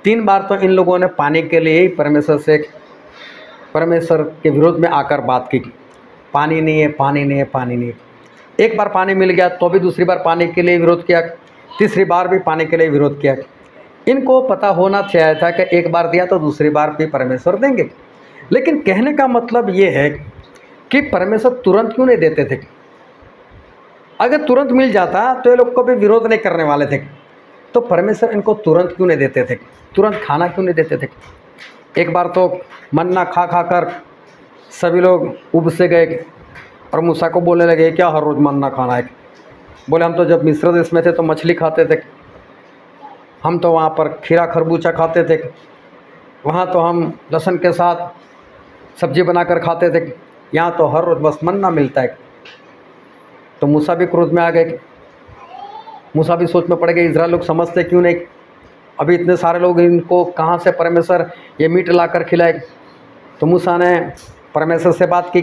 3 बार तो इन लोगों ने पानी के लिए ही परमेश्वर के विरोध में आकर बात की, पानी नहीं है, पानी नहीं है, पानी नहीं है। एक बार पानी मिल गया तो भी दूसरी बार पानी के लिए विरोध किया, तीसरी बार भी पानी के लिए विरोध किया। इनको पता होना चाहिए था कि एक बार दिया तो दूसरी बार भी परमेश्वर देंगे। लेकिन कहने का मतलब ये है कि परमेश्वर तुरंत क्यों नहीं देते थे? अगर तुरंत मिल जाता तो ये लोग कभी विरोध नहीं करने वाले थे। तो परमेश्वर इनको तुरंत क्यों नहीं देते थे? तुरंत खाना क्यों नहीं देते थे? एक बार तो मन्ना खा खा कर सभी लोग उब से गए और मूसा को बोलने लगे क्या हर रोज़ मन्ना खाना है? बोले हम तो जब मिस्र देश में थे तो मछली खाते थे, हम तो वहाँ पर खीरा खरबूजा खाते थे, वहाँ तो हम लहसुन के साथ सब्जी बनाकर खाते थे, यहाँ तो हर रोज़ बस मन्ना मिलता है। तो मूसा भी क्रोध में आ गए, मूसा भी सोच में पड़ गए इजराइल लोग समझते क्यों नहीं, अभी इतने सारे लोग इनको कहाँ से परमेश्वर ये मीट ला कर खिलाए। तो मूसा ने परमेश्वर से बात की,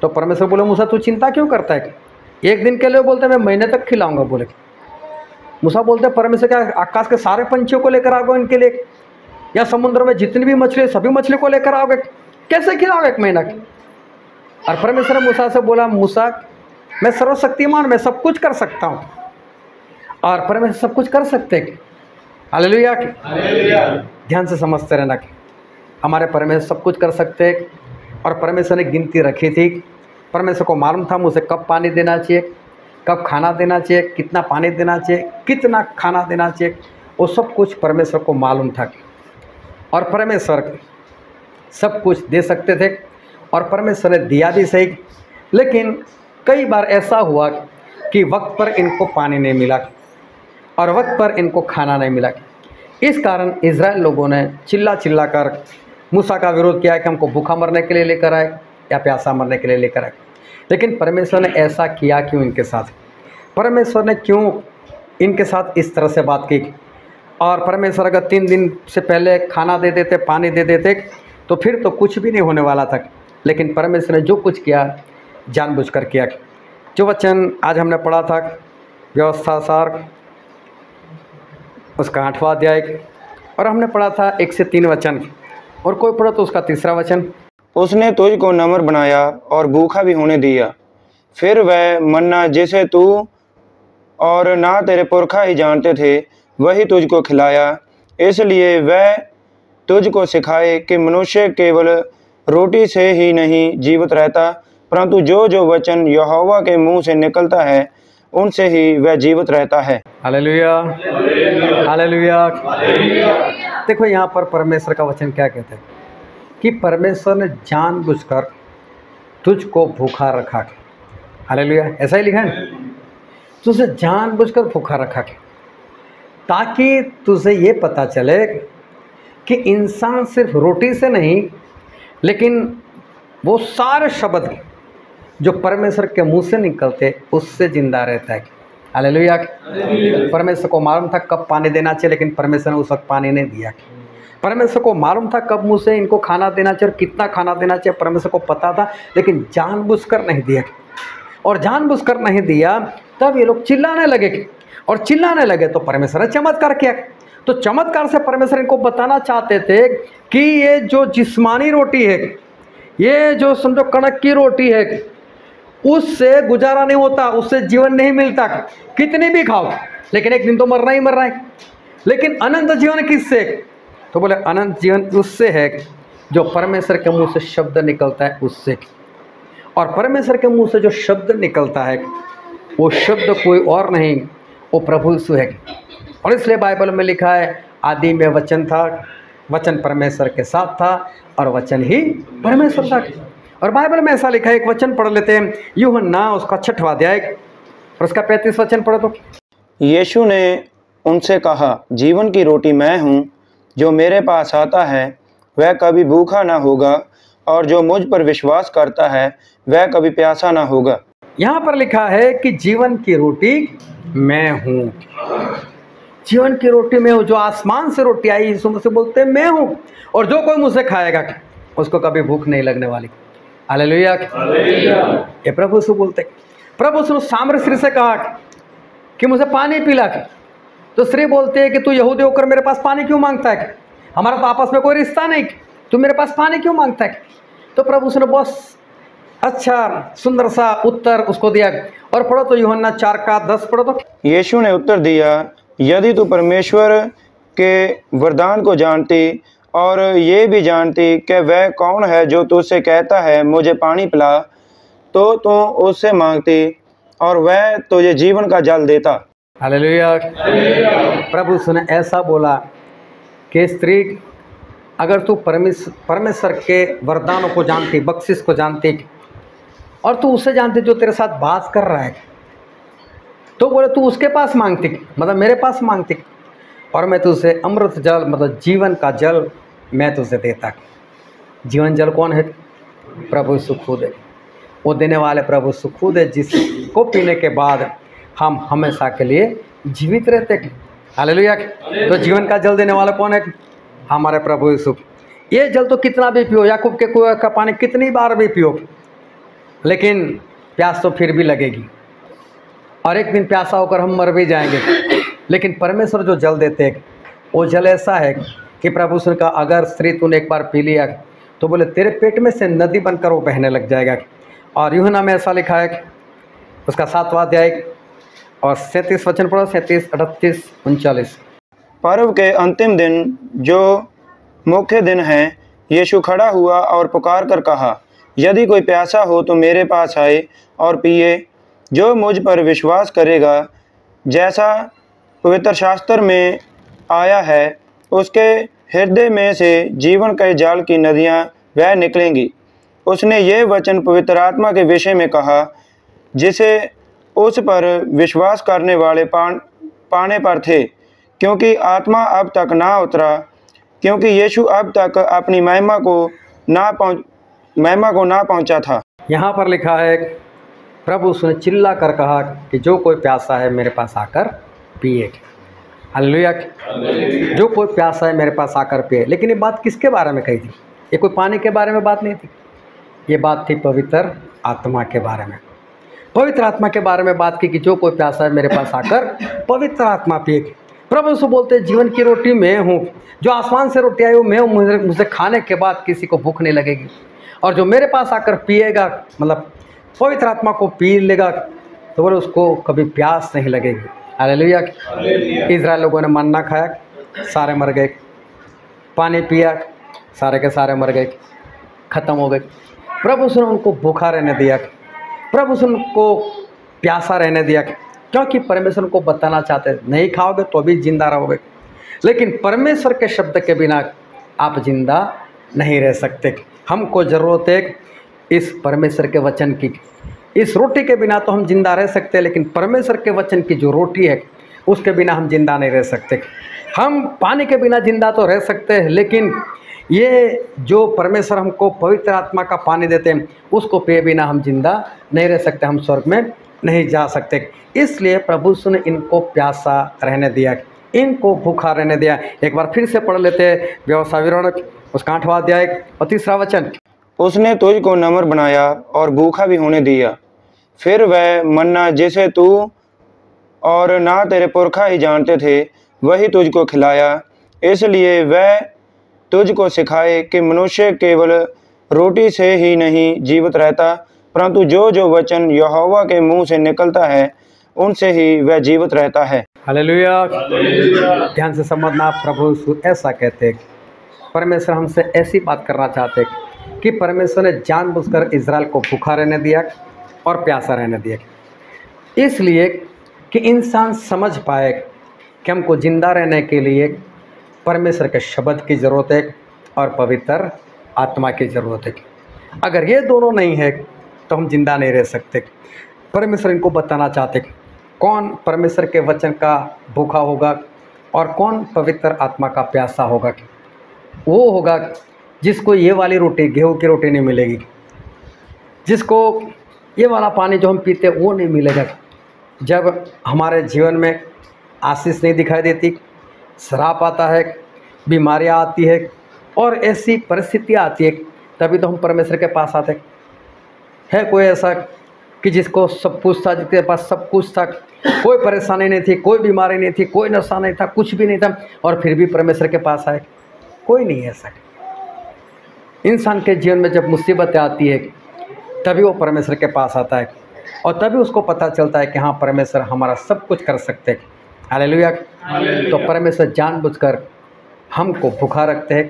तो परमेश्वर बोले मूसा तू चिंता क्यों करता है? एक दिन के लिए बोलते मैं महीने तक खिलाऊंगा। बोले मूसा बोलते परमेश्वर क्या आकाश के सारे पंछियों को लेकर आओगे इनके लिए, या समुद्र में जितनी भी मछली सभी मछली को लेकर आओगे? कैसे खिलाओगे 1 महीना की? और परमेश्वर ने मूसा से बोला मूसा मैं सर्वशक्तिमान, मैं सब कुछ कर सकता हूँ, और परमेश्वर सब कुछ कर सकते हैं। हालेलुया। ध्यान से समझते रहना कि हमारे परमेश्वर सब कुछ कर सकते हैं, और परमेश्वर ने गिनती रखी थी। परमेश्वर को मालूम था मुझे कब पानी देना चाहिए, कब खाना देना चाहिए, कितना पानी देना चाहिए, कितना खाना देना चाहिए, वो सब कुछ परमेश्वर को मालूम था। और परमेश्वर सब कुछ दे सकते थे, और परमेश्वर ने दिया भी सही। लेकिन कई बार ऐसा हुआ कि वक्त पर इनको पानी नहीं मिला और वक्त पर इनको खाना नहीं मिला। इस कारण इजराइल लोगों ने चिल्ला चिल्ला कर मूसा का विरोध किया कि हमको भूखा मरने के लिए लेकर आए या प्यासा मरने के लिए लेकर आए। लेकिन परमेश्वर ने ऐसा किया क्यों इनके साथ? परमेश्वर ने क्यों इनके साथ इस तरह से बात की। और परमेश्वर अगर 3 दिन से पहले खाना दे देते, पानी दे देते, तो फिर तो कुछ भी नहीं होने वाला था। लेकिन परमेश्वर ने जो कुछ किया जानबूझकर किया। जो वचन आज हमने पढ़ा था व्यवस्था सार उसका 8वां अध्याय, और हमने पढ़ा था 1 से 3 वचन, और कोई पढ़ा तो उसका 3रा वचन। उसने तुझको नम्र बनाया और भूखा भी होने दिया। फिर वह मन्ना जिसे तू और ना तेरे पुरखा ही जानते थे वही तुझको खिलाया। इसलिए वह तुझको सिखाए कि मनुष्य केवल रोटी से ही नहीं जीवित रहता, परंतु जो जो वचन यहोवा के मुंह से निकलता है उनसे ही वह जीवित रहता है। Hallelujah, hallelujah. देखो यहाँ पर परमेश्वर का वचन क्या कहता है कि परमेश्वर ने जानबूझकर तुझको भूखा रखा। हालेलुया, ऐसा ही लिखा है, तुझे जानबूझकर भूखा रखा ताकि तुझे ये पता चले कि इंसान सिर्फ रोटी से नहीं, लेकिन वो सारे शब्द जो परमेश्वर के मुंह से निकलते उससे जिंदा रहता है। हालेलुया। परमेश्वर को मालूम था कब पानी देना चाहिए, लेकिन परमेश्वर ने उस वक्त पानी नहीं दिया। परमेश्वर को मालूम था कब मुंह से इनको खाना देना चाहिए और कितना खाना देना चाहिए, परमेश्वर को पता था, लेकिन जानबूझकर नहीं दिया। और जानबूझकर नहीं दिया तब ये लोग चिल्लाने लगे, और चिल्लाने लगे तो परमेश्वर ने चमत्कार किया। तो चमत्कार से परमेश्वर इनको बताना चाहते थे कि ये जो जिस्मानी रोटी है, ये जो समझो कणक की रोटी है, उससे गुजारा नहीं होता, उससे जीवन नहीं मिलता। कितनी भी खाओ लेकिन एक दिन तो मरना ही मरना है। लेकिन अनंत जीवन किससे? तो बोले अनंत जीवन उससे है जो परमेश्वर के मुंह से शब्द निकलता है उससे। और परमेश्वर के मुंह से जो शब्द निकलता है वो शब्द कोई और नहीं, वो प्रभु यीशु है। और इसलिए बाइबल में लिखा है आदि में वचन था, वचन परमेश्वर के साथ था और वचन ही परमेश्वर था। और बाइबल में ऐसा लिखा है, एक वचन पढ़ लेते हैं, यूहन्ना उसका 6वां अध्याय और उसका 35 वचन पढ़ो तो। यीशु ने उनसे कहा, जीवन की रोटी मैं हूँ, जो मेरे पास आता है वह कभी भूखा ना होगा, और जो मुझ पर विश्वास करता है वह कभी प्यासा ना होगा। यहाँ पर लिखा है कि जीवन की रोटी मैं हूँ। जीवन की रोटी मैं हूँ, जो आसमान से रोटी आई, यीशु मसीह बोलते हैं मैं हूँ, और जो कोई मुझसे खाएगा उसको कभी भूख नहीं लगने वाली। हालेलुया। ये प्रभु यीशु बोलते। प्रभु यीशु सामरी स्त्री से कहा कि मुझे पानी पिला, तो स्त्री बोलते है कि तू यहूदी होकर मेरे पास पानी क्यों मांगता है? हमारा तो आपस में कोई रिश्ता नहीं, तू मेरे पास पानी क्यों मांगता है? तो प्रभु यीशु ने बहुत अच्छा सुंदर सा उत्तर उसको दिया। और पढ़ो तो यूहन्ना 4:10 पढ़ो तो। यीशु ने उत्तर दिया, यदि तू परमेश्वर के वरदान को जानती और ये भी जानती कि वह कौन है जो तुझसे कहता है मुझे पानी पिला, तो तू उससे मांगती और वह तुझे जीवन का जल देता। हालेलुया। प्रभु यीशु ने ऐसा बोला कि स्त्री, अगर तू परमेश्वर के वरदानों को जानती, बख्शिश को जानती, और तू उससे जानती जो तेरे साथ बात कर रहा है, तो बोले तू उसके पास मांगती, मतलब मेरे पास मांगती, और मैं तुझसे अमृत जल, मतलब जीवन का जल मैं तुझे देता। जीवन जल कौन है? प्रभु यीशु खुद है। वो देने वाले प्रभु यीशु खुद है, जिसको पीने के बाद हम हमेशा के लिए जीवित रहते हैं। हालेलुया। तो जीवन का जल देने वाला कौन है? हमारे प्रभु यीशु। ये जल तो कितना भी पियो, याकूब के कुएं का पानी कितनी बार भी पियो, लेकिन प्यास तो फिर भी लगेगी, और एक दिन प्यासा होकर हम मर भी जाएंगे। लेकिन परमेश्वर जो जल देते हैं वो जल ऐसा है कि प्रभु यीशु ने कहा, अगर स्त्री तूने एक बार पी लिया तो बोले तेरे पेट में से नदी बनकर वो बहने लग जाएगा। और यूहन्ना में ऐसा लिखा है उसका 7वां अध्याय और 37 वचन पढ़ो, 37, 38, 39। पर्व के अंतिम दिन जो मुख्य दिन है, यीशु खड़ा हुआ और पुकार कर कहा, यदि कोई प्यासा हो तो मेरे पास आए और पिए। जो मुझ पर विश्वास करेगा, जैसा पवित्र शास्त्र में आया है, उसके हृदय में से जीवन के जल की नदियां वह निकलेंगी। उसने ये वचन पवित्र आत्मा के विषय में कहा, जिसे उस पर विश्वास करने वाले पाने पर थे, क्योंकि आत्मा अब तक ना उतरा, क्योंकि यीशु अब तक अपनी महिमा को ना पहुंचा था। यहाँ पर लिखा है प्रभु उसने चिल्ला कर कहा कि जो कोई प्यासा है मेरे पास आकर पिए। हालेलुया। जो कोई प्यासा है मेरे पास आकर पिए। लेकिन ये बात किसके बारे में कही थी? ये कोई पानी के बारे में बात नहीं थी, ये बात थी पवित्र आत्मा के बारे में। पवित्र आत्मा के बारे में बात की कि जो कोई प्यासा है मेरे पास आकर पवित्र आत्मा पिए। प्रभु उसको बोलते जीवन की रोटी मैं हूँ, जो आसमान से रोटी आई वो मैं हूँ, मुझे खाने के बाद किसी को भूख नहीं लगेगी। और जो मेरे पास आकर पिएगा, मतलब पवित्र आत्मा को पी लेगा, तो बोले उसको कभी प्यास नहीं लगेगी। हालेलुया। इज़राइल लोगों ने मन्ना खाया, सारे मर गए। पानी पिया, सारे के सारे मर गए, ख़त्म हो गए। प्रभु उसने उनको भूखा रहने दिया, प्रभु उसने उनको प्यासा रहने दिया, क्योंकि परमेश्वर को बताना चाहते नहीं खाओगे तो भी जिंदा रहोगे। लेकिन परमेश्वर के शब्द के बिना आप जिंदा नहीं रह सकते। हमको ज़रूरत है इस परमेश्वर के वचन की। इस रोटी के बिना तो हम जिंदा रह सकते हैं, लेकिन परमेश्वर के वचन की जो रोटी है उसके बिना हम जिंदा नहीं रह सकते। हम पानी के बिना जिंदा तो रह सकते हैं, लेकिन ये जो परमेश्वर हमको पवित्र आत्मा का पानी देते हैं उसको पिए बिना हम जिंदा नहीं रह सकते, हम स्वर्ग में नहीं जा सकते। इसलिए प्रभु ने इनको प्यासा रहने दिया, इनको भूखा रहने दिया। एक बार फिर से पढ़ लेते हैं व्यवस्था विवरण उसका 8वां अध्याय और 3रा वचन। उसने तुझको नम्र बनाया और भूखा भी होने दिया। फिर वह मन्ना जिसे तू और ना तेरे पुरखा ही जानते थे वही तुझको खिलाया। इसलिए वह तुझको सिखाए कि मनुष्य केवल रोटी से ही नहीं जीवित रहता, परंतु जो जो वचन यहोवा के मुंह से निकलता है उनसे ही वह जीवित रहता है। हालेलुया। ध्यान से समझना, प्रभु ऐसा कहते हैं, परमेश्वर हमसे ऐसी बात करना चाहते हैं कि परमेश्वर ने जानबूझकर इज़राइल को भूखा रहने दिया और प्यासा रहने दिया, इसलिए कि इंसान समझ पाए कि हमको जिंदा रहने के लिए परमेश्वर के शब्द की ज़रूरत है और पवित्र आत्मा की ज़रूरत है। अगर ये दोनों नहीं है तो हम जिंदा नहीं रह सकते। परमेश्वर इनको बताना चाहते कौन परमेश्वर के वचन का भूखा होगा और कौन पवित्र आत्मा का प्यासा होगा। वो होगा जिसको ये वाली रोटी, गेहूं की रोटी नहीं मिलेगी, जिसको ये वाला पानी जो हम पीते वो नहीं मिलेगा। जब हमारे जीवन में आशीष नहीं दिखाई देती, श्राप आता है, बीमारियां आती है और ऐसी परिस्थितियां आती है, तभी तो हम परमेश्वर के पास आते हैं। कोई ऐसा कि जिसको सब कुछ था, जिसके पास सब कुछ था, कोई परेशानी नहीं थी, कोई बीमारी नहीं थी, कोई नशा नहीं था, कुछ भी नहीं था, और फिर भी परमेश्वर के पास आए? कोई नहीं है ऐसा। इंसान के जीवन में जब मुसीबतें आती है तभी वो परमेश्वर के पास आता है और तभी उसको पता चलता है कि हाँ, परमेश्वर हमारा सब कुछ कर सकते हैं। हालेलुया। तो परमेश्वर जानबूझकर हमको भूखा रखते हैं,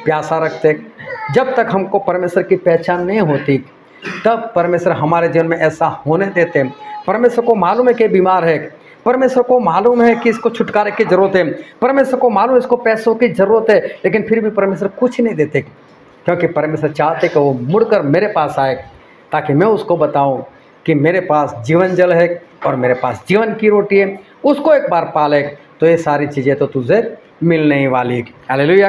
प्यासा रखते हैं। जब तक हमको परमेश्वर की पहचान नहीं होती तब परमेश्वर हमारे जीवन में ऐसा होने देते हैं। परमेश्वर को मालूम है कि बीमार है, परमेश्वर को मालूम है कि इसको छुटकारे की ज़रूरत है, परमेश्वर को मालूम है इसको पैसों की ज़रूरत है, लेकिन फिर भी परमेश्वर कुछ नहीं देते, क्योंकि परमेश्वर चाहते कि वो मुड़कर मेरे पास आए ताकि मैं उसको बताऊं कि मेरे पास जीवन जल है और मेरे पास जीवन की रोटी है। उसको एक बार पाले तो ये सारी चीज़ें तो तुझे मिलने ही वाली है। हालेलुया।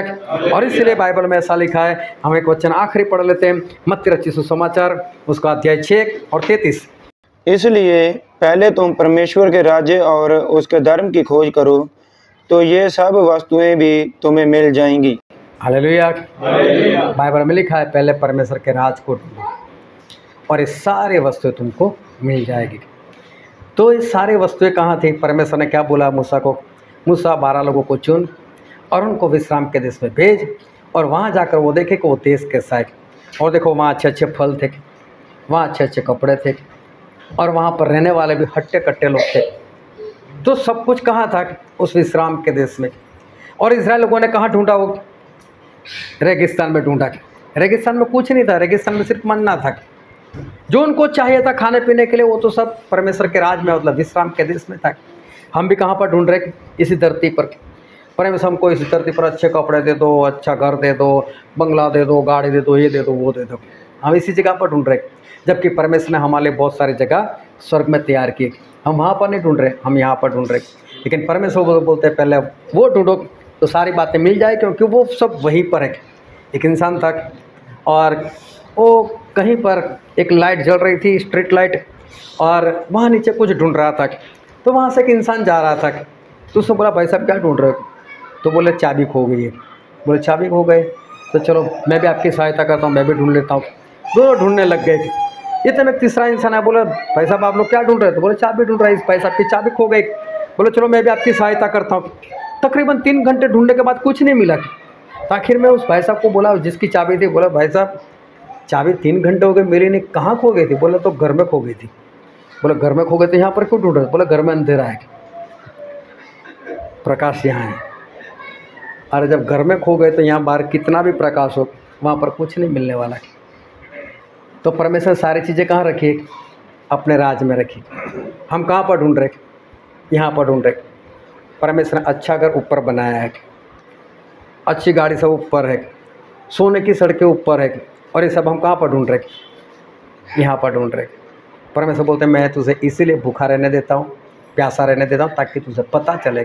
और इसलिए बाइबल में ऐसा लिखा है, हम एक वचन आखिरी पढ़ लेते हैं, मत्ती रचित सुसमाचार उसका अध्याय 6 और 33। इसलिए पहले तुम परमेश्वर के राज्य और उसके धर्म की खोज करो तो ये सब वस्तुएं भी तुम्हें मिल जाएंगी। हालेलुया। बाइबल में लिखा है, पहले परमेश्वर के राज को ढूंढो और ये सारे वस्तुएं तुमको मिल जाएगी। तो ये सारी वस्तुएं कहाँ थी? परमेश्वर ने क्या बोला मूसा को? मूसा 12 लोगों को चुन और उनको विश्राम के देश में भेज, और वहाँ जाकर वो देखे कि वो देश कैसा है, और देखो वहाँ अच्छे अच्छे फल थे, वहाँ अच्छे अच्छे कपड़े थे, और वहाँ पर रहने वाले भी हट्टे कट्टे लोग थे। तो सब कुछ कहाँ था? उस विश्राम के देश में। और इज़राइल लोगों ने कहाँ ढूंढा? वो रेगिस्तान में ढूंढा। रेगिस्तान में कुछ नहीं था, रेगिस्तान में सिर्फ मन्ना था। जो उनको चाहिए था खाने पीने के लिए वो तो सब परमेश्वर के राज में, मतलब विश्राम के देश में था। हम भी कहाँ पर ढूंढ रहे? इसी धरती पर। परमेश्वर हमको इसी धरती पर अच्छे कपड़े दे दो, अच्छा घर दे दो, बंगला दे दो, गाड़ी दे दो, ये दे दो, वो दे दो। हम इसी जगह पर ढूंढ रहे, जबकि परमेश्वर ने हमारे लिए बहुत सारी जगह स्वर्ग में तैयार की। हम वहाँ पर नहीं ढूंढ रहे, हम यहाँ पर ढूंढ रहे। लेकिन परमेश्वर बोलते हैं पहले वो ढूंढो तो सारी बातें मिल जाए, क्योंकि वो सब वहीं पर है। एक इंसान था और वो कहीं पर एक लाइट जल रही थी, स्ट्रीट लाइट, और वहाँ नीचे कुछ ढूंढ रहा था। तो वहाँ से एक इंसान जा रहा था, तो उसने बोला भाई साहब क्या ढूंढ रहे हो? तो बोले चाबी खो गई है। बोले चाबी खो गए, तो चलो मैं भी आपकी सहायता करता हूँ, मैं भी ढूंढ लेता हूँ। दोनों ढूंढने लग गए। इतने में तीसरा इंसान है, बोला भाई साहब आप लोग क्या ढूंढ रहे हो? तो बोले चाबी ढूंढ रहे हैं, भाई साहब की चाबी खो गई। बोले चलो मैं भी आपकी सहायता करता हूँ। तकरीबन 3 घंटे ढूंढने के बाद कुछ नहीं मिला। तो आखिर में उस भाई साहब को बोला जिसकी चाबी थी, बोला भाई साहब चाबी 3 घंटे हो गए मेरी नहीं, कहाँ खो गई थी? बोला तो घर में खो गई थी। बोला घर में खो गई थी, यहाँ पर क्यों ढूंढ रहे? बोला घर में अंधेरा है, प्रकाश यहाँ है। अरे जब घर में खो गए तो यहाँ बाहर कितना भी प्रकाश हो, वहाँ पर कुछ नहीं मिलने वाला है। तो परमेश्वर सारी चीज़ें कहाँ रखी? अपने राज में रखी। हम कहाँ पर ढूंढ रहे? यहाँ पर ढूंढ रहे। परमेश्वर ने अच्छा घर ऊपर बनाया है, अच्छी गाड़ी सब ऊपर है, सोने की सड़कें ऊपर है, और ये सब हम कहाँ पर ढूंढ रहे? यहाँ पर ढूंढ रहे। परमेश्वर बोलते हैं मैं तुझे इसीलिए भूखा रहने देता हूँ, प्यासा रहने देता हूँ, ताकि तुझे पता चले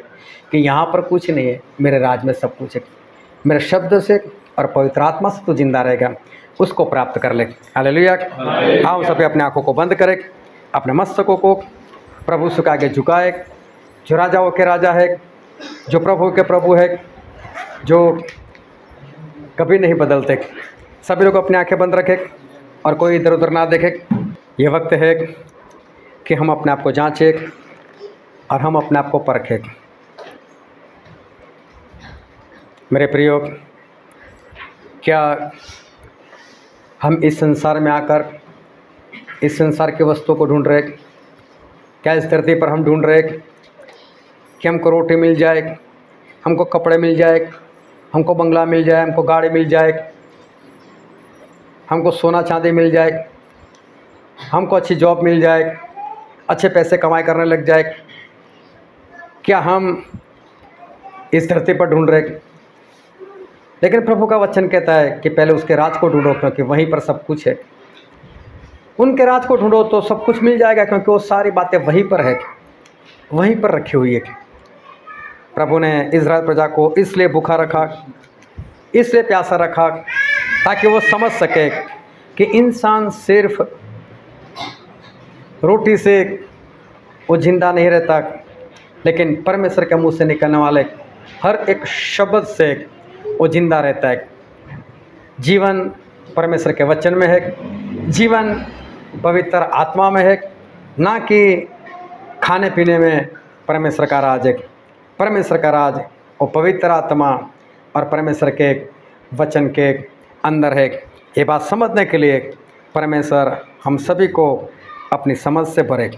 कि यहाँ पर कुछ नहीं है, मेरे राज में सब कुछ है। मेरे शब्द से और पवित्र आत्मा से तू जिंदा रहेगा, उसको प्राप्त कर ले। हालेलुया। आओ सभी अपने आँखों को बंद करें, अपने मस्तकों को प्रभु के आगे झुकाए। जो राजाओं के राजा है, जो प्रभु के प्रभु है, जो कभी नहीं बदलते। सभी लोग अपनी आंखें बंद रखें और कोई इधर उधर ना देखे। ये वक्त है कि हम अपने आप को जांचें और हम अपने आप को परखें। मेरे प्रियो, क्या हम इस संसार में आकर इस संसार की वस्तुओं को ढूंढ रहे? क्या इस धरती पर हम ढूंढ रहे कि हमको रोटी मिल जाए, हमको कपड़े मिल जाए, हमको बंगला मिल जाए, हमको गाड़ी मिल जाए, हमको सोना चांदी मिल जाए, हमको अच्छी जॉब मिल जाए, अच्छे पैसे कमाई करने लग जाए? क्या हम इस धरती पर ढूंढ रहे? लेकिन प्रभु का वचन कहता है कि पहले उसके राज को ढूंढो, क्योंकि वहीं पर सब कुछ है। उनके राज को ढूंढो तो सब कुछ मिल जाएगा, क्योंकि वो सारी बातें वहीं पर है, वहीं पर रखी हुई है। प्रभु ने इज़राइल प्रजा को इसलिए भूखा रखा, इसलिए प्यासा रखा, ताकि वो समझ सके कि इंसान सिर्फ रोटी से वो जिंदा नहीं रहता, लेकिन परमेश्वर के मुंह से निकलने वाले हर एक शब्द से वो जिंदा रहता है। जीवन परमेश्वर के वचन में है, जीवन पवित्र आत्मा में है, ना कि खाने पीने में। परमेश्वर का राज है, परमेश्वर का राज वो पवित्र आत्मा और परमेश्वर के वचन के अंदर है। ये बात समझने के लिए परमेश्वर हम सभी को अपनी समझ से भरे।